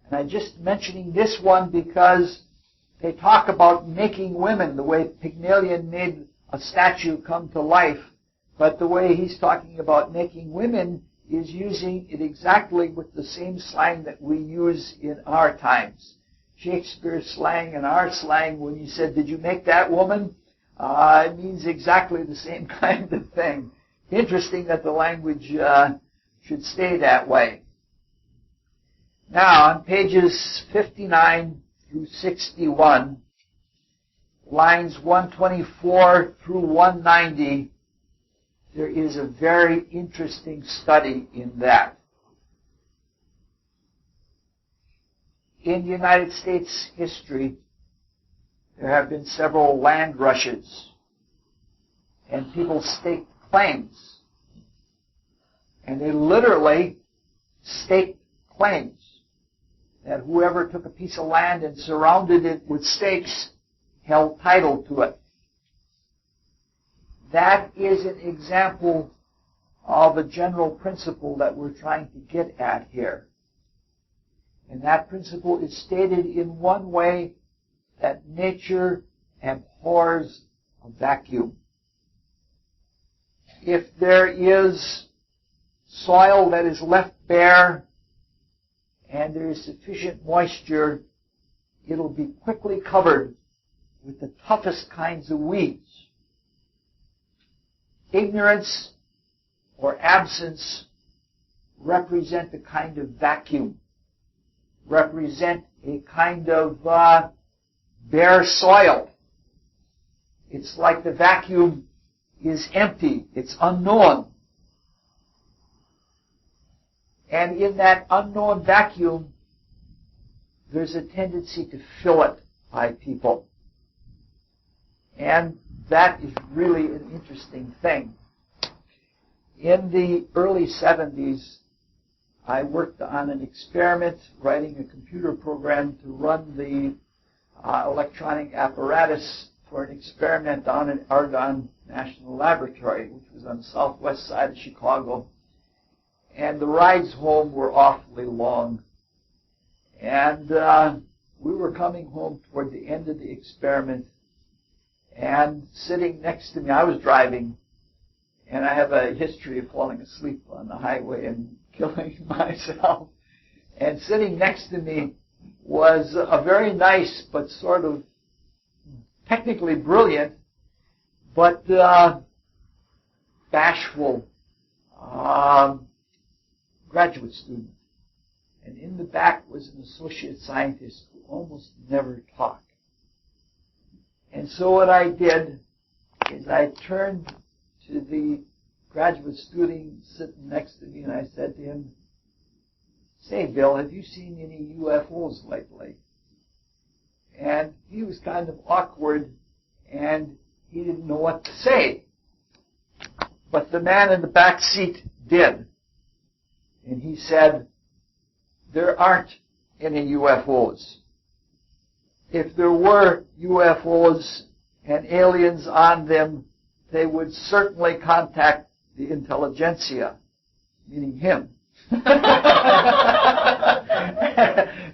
And I'm just mentioning this one because they talk about making women, the way Pygmalion made a statue come to life, but the way he's talking about making women is using it exactly with the same slang that we use in our times. Shakespeare's slang and our slang, when he said, "Did you make that woman?" It means exactly the same kind of thing. Interesting that the language should stay that way. Now, on pages 59 through 61, lines 124 through 190, there is a very interesting study in that. In United States history, there have been several land rushes, and people staked claims. And they literally staked claims that whoever took a piece of land and surrounded it with stakes held title to it. That is an example of a general principle that we're trying to get at here. And that principle is stated in one way, that nature abhors a vacuum. If there is soil that is left bare and there is sufficient moisture, it'll be quickly covered with the toughest kinds of weeds. Ignorance or absence represent a kind of vacuum, represent a kind of bare soil. It's like the vacuum is empty, it's unknown. And in that unknown vacuum, there's a tendency to fill it by people. And that is really an interesting thing. In the early 70s, I worked on an experiment, writing a computer program to run the electronic apparatus for an experiment down in Argonne National Laboratory, which was on the southwest side of Chicago. And the rides home were awfully long. And we were coming home toward the end of the experiment, and sitting next to me, I was driving, and I have a history of falling asleep on the highway and killing myself. And sitting next to me was a very nice but sort of technically brilliant but bashful graduate student. And in the back was an associate scientist who almost never talked. And so what I did is I turned to the graduate student sitting next to me and I said to him, "Say, Bill, have you seen any UFOs lately?" And he was kind of awkward and he didn't know what to say. But the man in the back seat did. And he said, "There aren't any UFOs. If there were UFOs and aliens on them, they would certainly contact the intelligentsia," meaning him.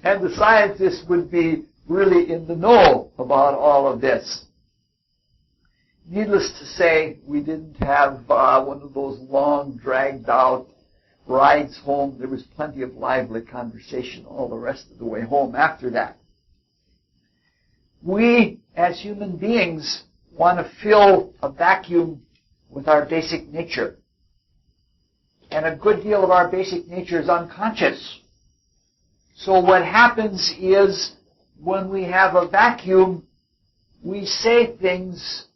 And the scientists would be really in the know about all of this. Needless to say, we didn't have one of those long, dragged-out rides home. There was plenty of lively conversation all the rest of the way home after that. We, as human beings, want to fill a vacuum with our basic nature. And a good deal of our basic nature is unconscious. So what happens is, when we have a vacuum, we say things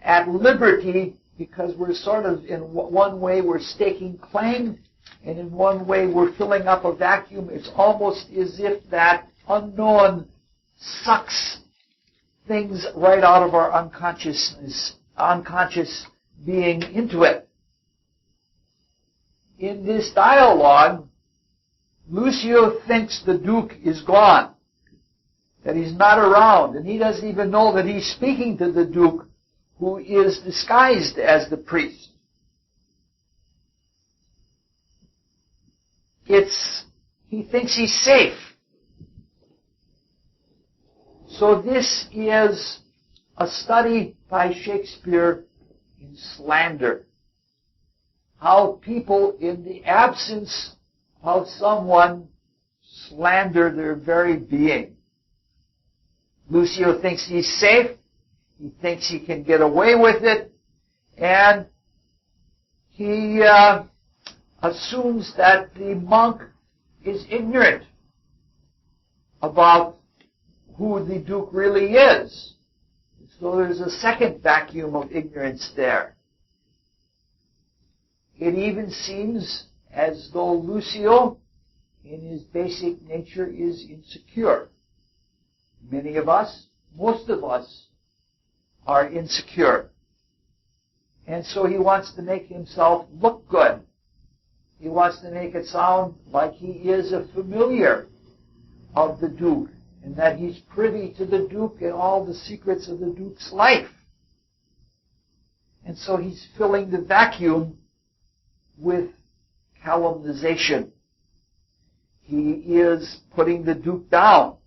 at liberty because we're sort of, in one way, we're staking claim, and in one way, we're filling up a vacuum. It's almost as if that unknown sucks things right out of our unconscious being into it. In this dialogue, Lucio thinks the Duke is gone, that he's not around, and he doesn't even know that he's speaking to the Duke, who is disguised as the priest. He thinks he's safe. So this is a study by Shakespeare in slander. How people, in the absence of someone, slander their very being. Lucio thinks he's safe. He thinks he can get away with it. And he assumes that the monk is ignorant about who the Duke really is. So there's a second vacuum of ignorance there. It even seems as though Lucio, in his basic nature, is insecure. Many of us, most of us, are insecure. And so he wants to make himself look good. He wants to make it sound like he is a familiar of the Duke, and that he's privy to the Duke and all the secrets of the Duke's life. And so he's filling the vacuum with calumniation. He is putting the Duke down.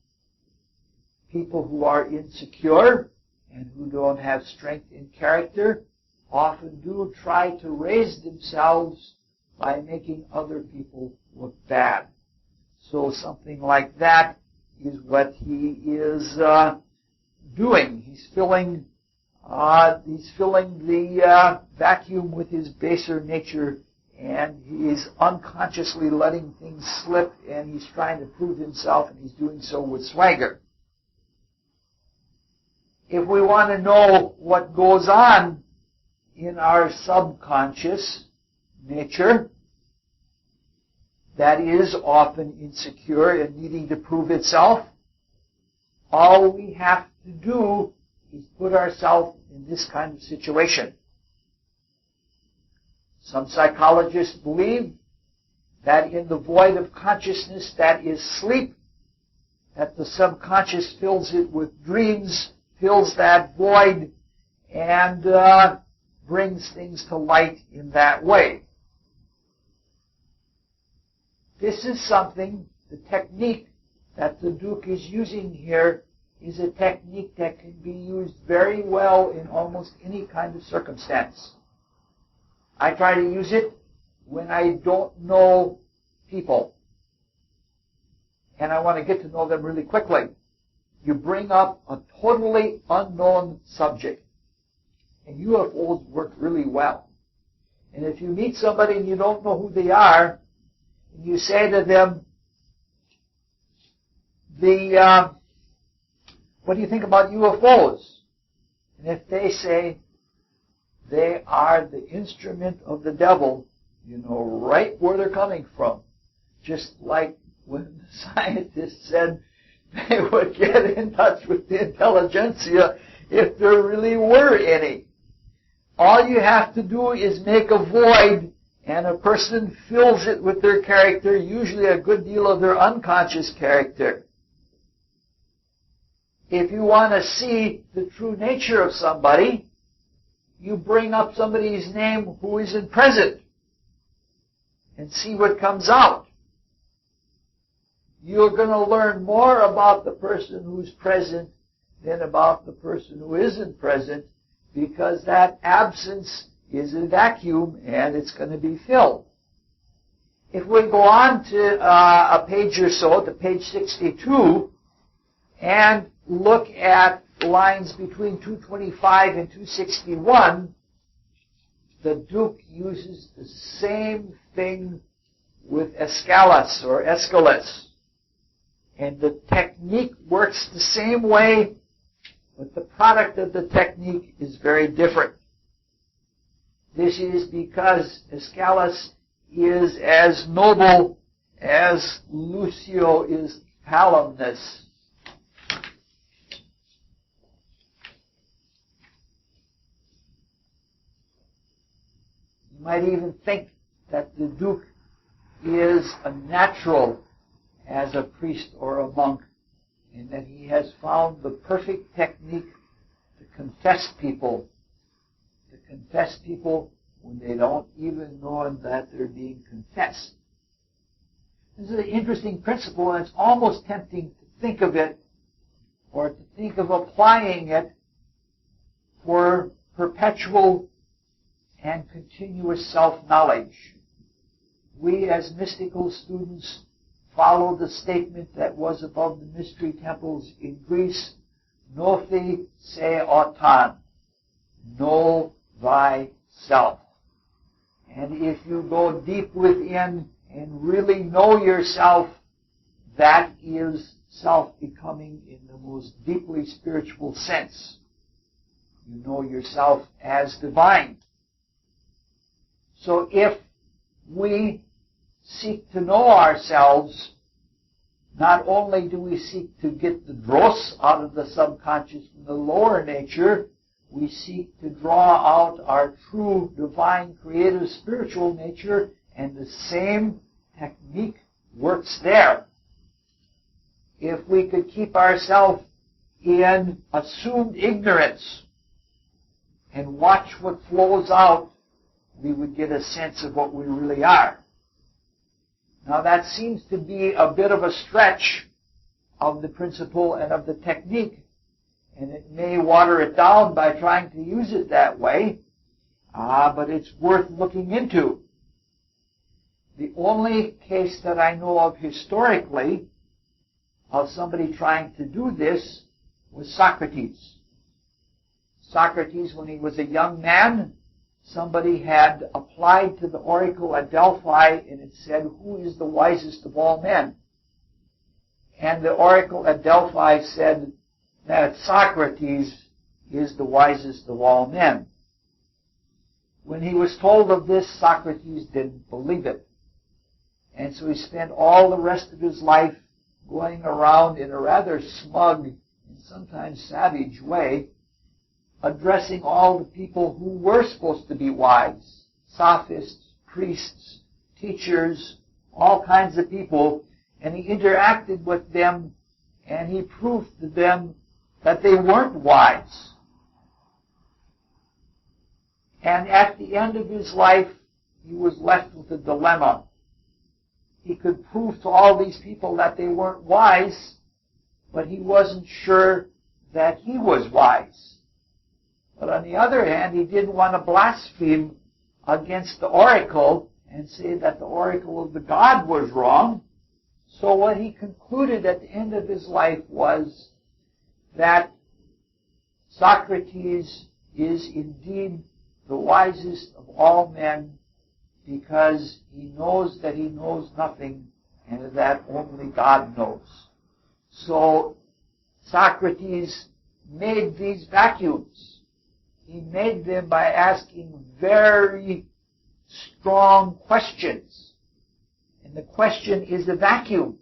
People who are insecure and who don't have strength in character often do try to raise themselves by making other people look bad. So something like that is what he is doing. He's filling the vacuum with his baser nature, and he's unconsciously letting things slip, and he's trying to prove himself, and he's doing so with swagger. If we want to know what goes on in our subconscious nature, that is often insecure and needing to prove itself, all we have to do is put ourselves in this kind of situation. Some psychologists believe that in the void of consciousness that is sleep, that the subconscious fills it with dreams, fills that void, and brings things to light in that way. This is something, the technique that the Duke is using here is a technique that can be used very well in almost any kind of circumstance. I try to use it when I don't know people and I want to get to know them really quickly. You bring up a totally unknown subject, and UFOs work really well. And if you meet somebody and you don't know who they are, and you say to them, what do you think about UFOs? And if they say they are the instrument of the devil, you know right where they're coming from. Just like when the scientists said they would get in touch with the intelligentsia if there really were any. All you have to do is make a void, and a person fills it with their character, usually a good deal of their unconscious character. If you want to see the true nature of somebody, you bring up somebody's name who isn't present and see what comes out. You're going to learn more about the person who's present than about the person who isn't present, because that absence is a vacuum and it's going to be filled. If we go on to a page or so, to page 62, and look at lines between 225 and 261, the Duke uses the same thing with Aeschylus or Aeschylus. And the technique works the same way, but the product of the technique is very different. This is because Aeschylus is as noble as Lucio is calumnious. You might even think that the Duke is a natural as a priest or a monk, and that he has found the perfect technique to confess people when they don't even know that they're being confessed. This is an interesting principle, and it's almost tempting to think of it, or to think of applying it for perpetual and continuous self-knowledge. We as mystical students follow the statement that was above the mystery temples in Greece, Gnothi se auton, know thyself. And if you go deep within and really know yourself, that is self-becoming in the most deeply spiritual sense. You know yourself as divine. So if we seek to know ourselves, not only do we seek to get the dross out of the subconscious from the lower nature, we seek to draw out our true, divine, creative, spiritual nature, and the same technique works there. If we could keep ourselves in assumed ignorance and watch what flows out, we would get a sense of what we really are. Now that seems to be a bit of a stretch of the principle and of the technique, and it may water it down by trying to use it that way, but it's worth looking into. The only case that I know of historically of somebody trying to do this was Socrates. Socrates, when he was a young man, somebody had applied to the oracle at Delphi, and it said, "Who is the wisest of all men?" And the oracle at Delphi said that Socrates is the wisest of all men. When he was told of this, Socrates didn't believe it. And so he spent all the rest of his life going around in a rather smug and sometimes savage way, addressing all the people who were supposed to be wise, sophists, priests, teachers, all kinds of people, and he interacted with them and he proved to them that they weren't wise. And at the end of his life, he was left with a dilemma. He could prove to all these people that they weren't wise, but he wasn't sure that he was wise. But on the other hand, he didn't want to blaspheme against the oracle and say that the oracle of the god was wrong. So what he concluded at the end of his life was that Socrates is indeed the wisest of all men, because he knows that he knows nothing and that only God knows. So Socrates made these vacuums. He made them by asking very strong questions. And the question is a vacuum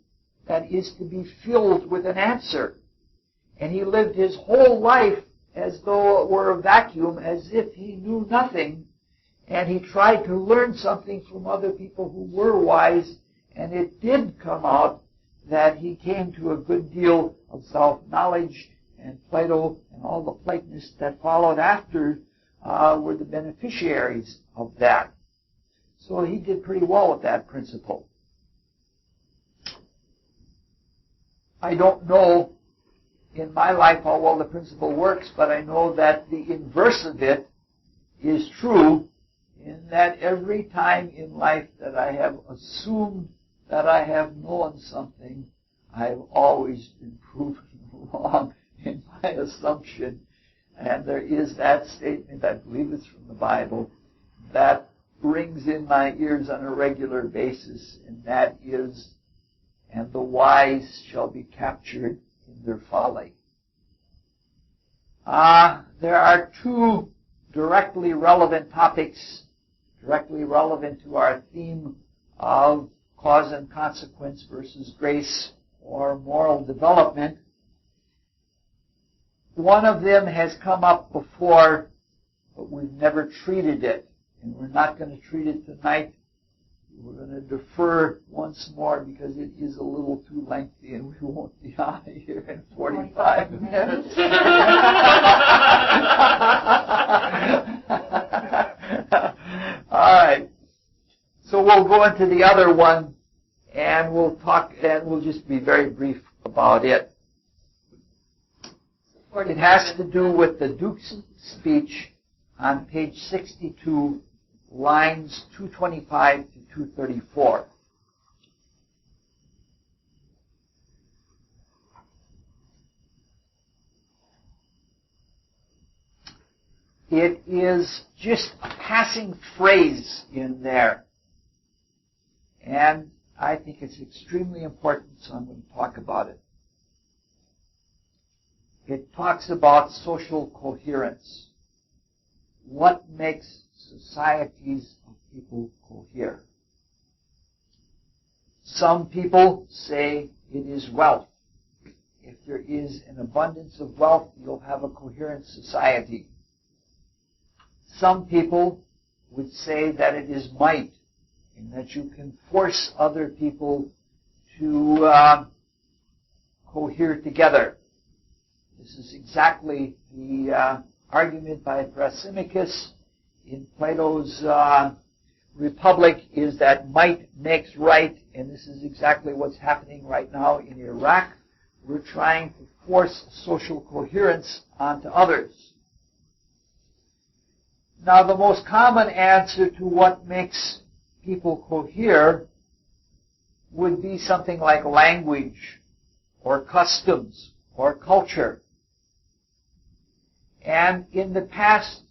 that is to be filled with an answer. And he lived his whole life as though it were a vacuum, as if he knew nothing. And he tried to learn something from other people who were wise, and it did come out that he came to a good deal of self-knowledge, and Plato and all the Platonists that followed after were the beneficiaries of that. So he did pretty well with that principle. I don't know in my life how well the principle works, but I know that the inverse of it is true, in that every time in life that I have assumed that I have known something, I've always been proven wrong in my assumption. And there is that statement, I believe it's from the Bible, that rings in my ears on a regular basis, and that is, and the wise shall be captured in their folly. There are two directly relevant topics, directly relevant to our theme of cause and consequence versus grace or moral development. One of them has come up before, but we've never treated it, and we're not going to treat it tonight. We're going to defer once more because it is a little too lengthy and we won't be out of here in 45 minutes. All right. So we'll go into the other one and we'll talk, and we'll just be very brief about it. It has to do with the Duke's speech on page 62, lines 225 to 234. It is just a passing phrase in there. And I think it's extremely important, so I'm going to talk about it. It talks about social coherence. What makes societies of people cohere? Some people say it is wealth. If there is an abundance of wealth, you'll have a coherent society. Some people would say that it is might, and that you can force other people to cohere together. This is exactly the argument by Thrasymachus in Plato's Republic, is that might makes right, and this is exactly what's happening right now in Iraq. We're trying to force social coherence onto others. Now, the most common answer to what makes people cohere would be something like language or customs or culture. And in the past,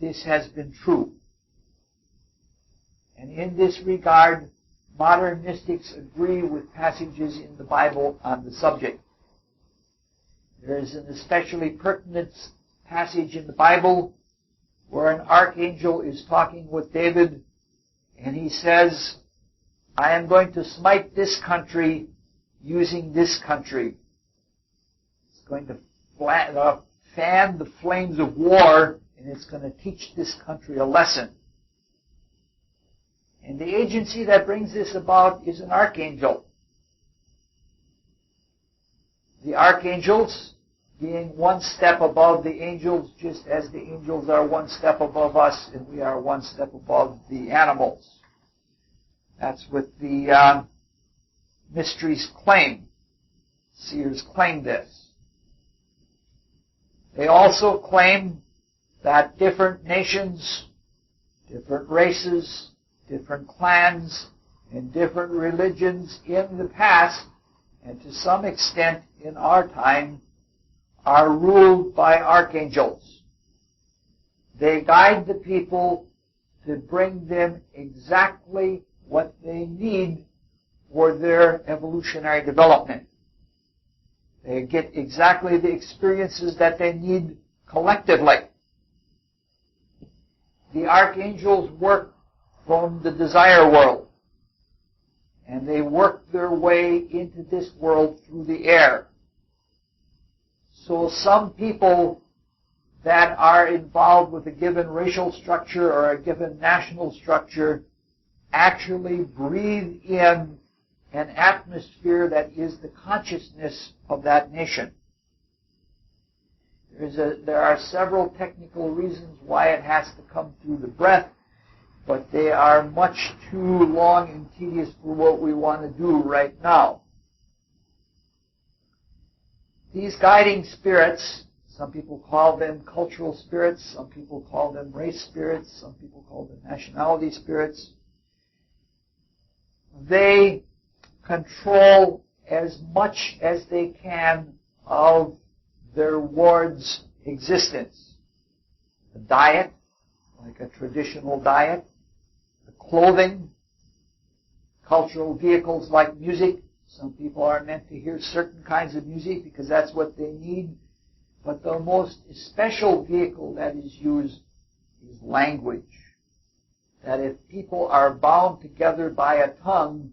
this has been true. And in this regard, modern mystics agree with passages in the Bible on the subject. There is an especially pertinent passage in the Bible where an archangel is talking with David, and he says, I am going to smite this country using this country. It's going to fan the flames of war, and it's going to teach this country a lesson. And the agency that brings this about is an archangel. the archangels being one step above the angels, just as the angels are one step above us and we are one step above the animals. That's what the mysteries claim. Seers claim this. They also claim that different nations, different races, different clans, and different religions in the past, and to some extent in our time, are ruled by archangels. They guide the people to bring them exactly what they need for their evolutionary development. They get exactly the experiences that they need collectively. The archangels work from the desire world, and they work their way into this world through the air. So some people that are involved with a given racial structure or a given national structure actually breathe in an atmosphere that is the consciousness of that nation. There are several technical reasons why it has to come through the breath, but they are much too long and tedious for what we want to do right now. These guiding spirits, some people call them cultural spirits, some people call them race spirits, some people call them nationality spirits, they control as much as they can of their ward's existence. The diet, like a traditional diet, the clothing, cultural vehicles like music. Some people are meant to hear certain kinds of music because that's what they need. But the most special vehicle that is used is language. That if people are bound together by a tongue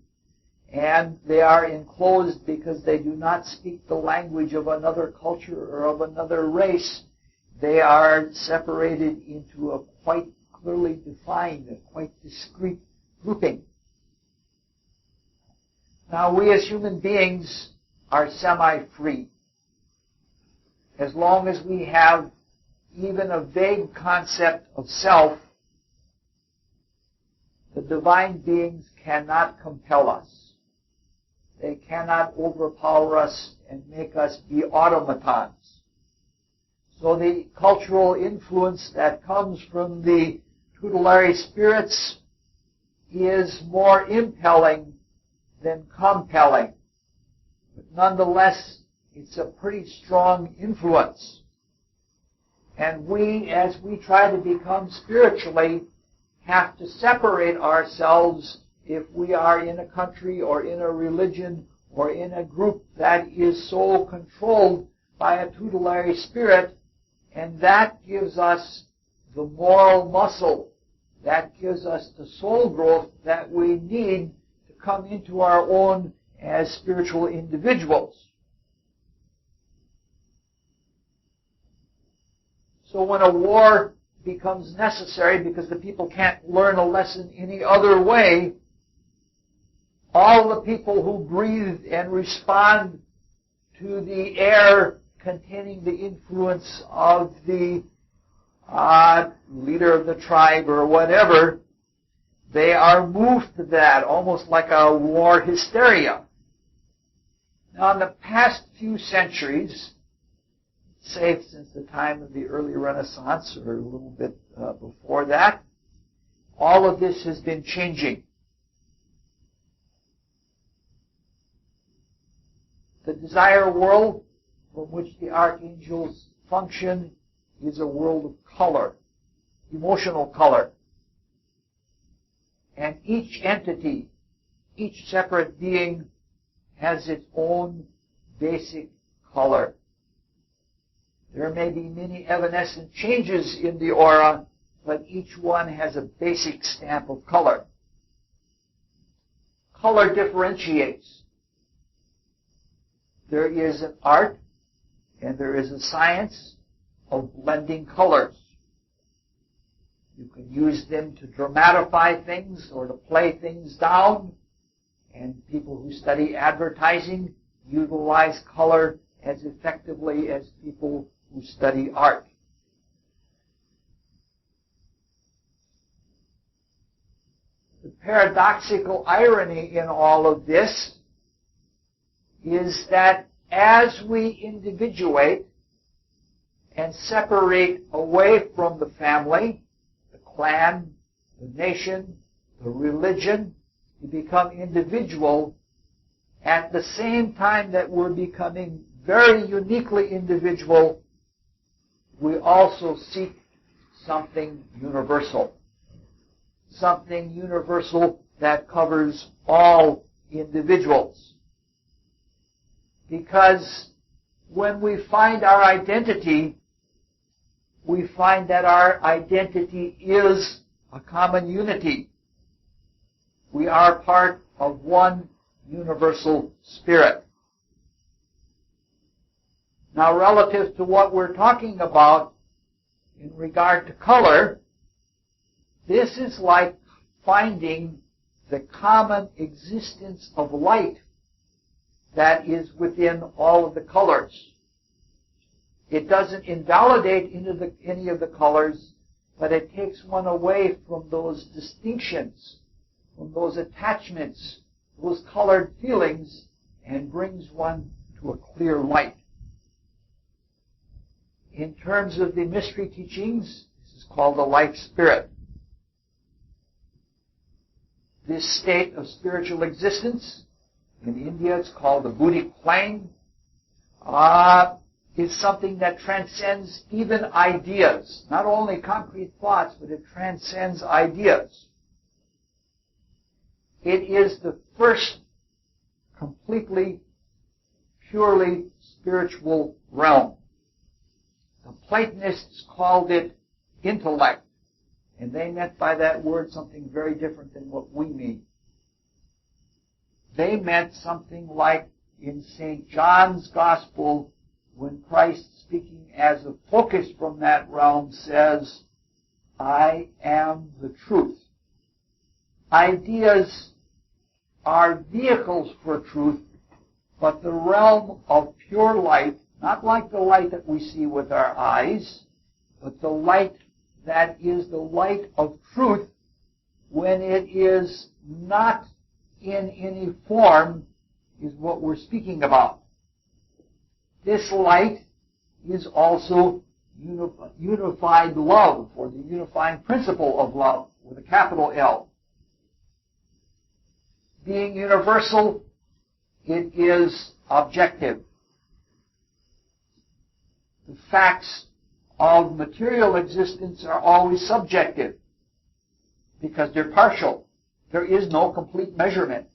and they are enclosed because they do not speak the language of another culture or of another race, they are separated into a quite clearly defined, a quite discrete grouping. Now, we as human beings are semi-free. As long as we have even a vague concept of self, the divine beings cannot compel us. They cannot overpower us and make us be automatons. So the cultural influence that comes from the tutelary spirits is more impelling than compelling. But nonetheless, it's a pretty strong influence. And we, as we try to become spiritually, have to separate ourselves if we are in a country or in a religion or in a group that is so controlled by a tutelary spirit, and that gives us the moral muscle, that gives us the soul growth that we need to come into our own as spiritual individuals. So when a war becomes necessary because the people can't learn a lesson any other way, all the people who breathe and respond to the air containing the influence of the leader of the tribe or whatever, they are moved to that, almost like a war hysteria. Now, in the past few centuries, say since the time of the early Renaissance or a little bit before that, all of this has been changing. The desire world from which the archangels function is a world of color, emotional color. And each entity, each separate being has its own basic color. There may be many evanescent changes in the aura, but each one has a basic stamp of color. Color differentiates. There is an art and there is a science of blending colors. You can use them to dramatify things or to play things down. And people who study advertising utilize color as effectively as people who study art. The paradoxical irony in all of this is that as we individuate and separate away from the family, the clan, the nation, the religion, we become individual. At the same time that we're becoming very uniquely individual, we also seek something universal. Something universal that covers all individuals. Because when we find our identity, we find that our identity is a common unity. We are part of one universal spirit. Now, relative to what we're talking about in regard to color, this is like finding the common existence of light that is within all of the colors. It doesn't invalidate any of the colors, but it takes one away from those distinctions, from those attachments, those colored feelings, and brings one to a clear light. In terms of the mystery teachings, this is called the life spirit. This state of spiritual existence, in India it's called the Buddhic plane, is something that transcends even ideas. Not only concrete thoughts, but it transcends ideas. It is the first completely, purely spiritual realm. The Platonists called it intellect. And they meant by that word something very different than what we mean. They meant something like in St. John's Gospel, when Christ, speaking as a focus from that realm, says, I am the truth. Ideas are vehicles for truth, but the realm of pure light, not like the light that we see with our eyes, but the light that is the light of truth when it is not in any form, is what we're speaking about. This light is also unified love, or the unifying principle of love, with a capital L. Being universal, it is objective. The facts of material existence are always subjective because they're partial. There is no complete measurement.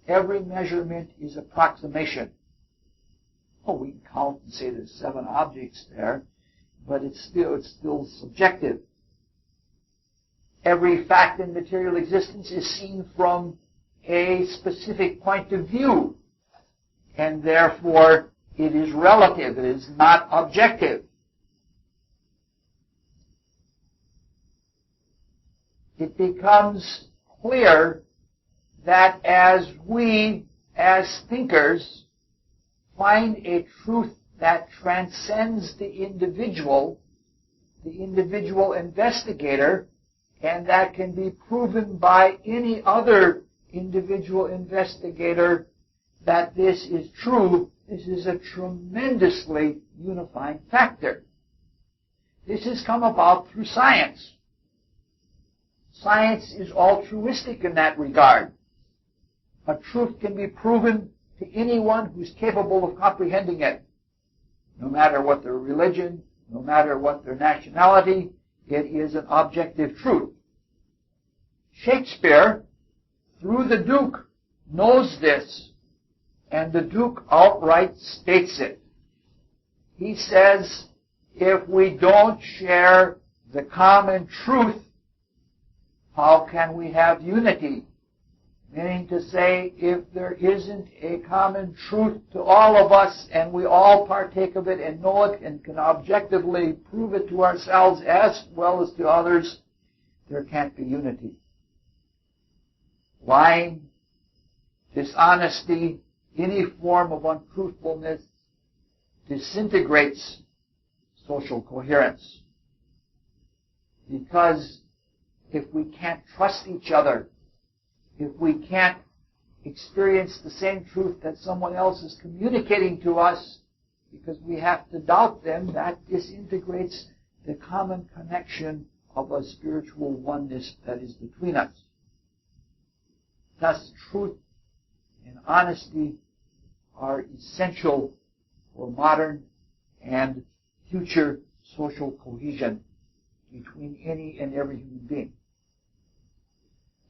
Every measurement is approximation. Oh, we can count and say there's 7 objects there, but it's still subjective. Every fact in material existence is seen from a specific point of view, and therefore it is relative. It is not objective. It becomes clear that as we, as thinkers, find a truth that transcends the individual investigator, and that can be proven by any other individual investigator that this is true, this is a tremendously unifying factor. This has come about through science. Science is altruistic in that regard. A truth can be proven to anyone who's capable of comprehending it. No matter what their religion, no matter what their nationality, it is an objective truth. Shakespeare, through the Duke, knows this, and the Duke outright states it. He says, if we don't share the common truth, how can we have unity? Meaning to say, if there isn't a common truth to all of us, and we all partake of it and know it and can objectively prove it to ourselves as well as to others, there can't be unity. Lying, dishonesty, any form of untruthfulness disintegrates social coherence. Because if we can't trust each other, if we can't experience the same truth that someone else is communicating to us, because we have to doubt them, that disintegrates the common connection of a spiritual oneness that is between us. Thus, truth and honesty are essential for modern and future social cohesion between any and every human being.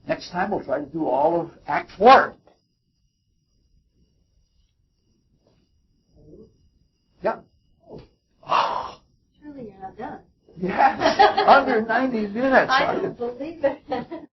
Next time we'll try to do all of Act 4. Yeah. Oh. Surely you're not done. Yes, under 90 minutes. I don't believe it.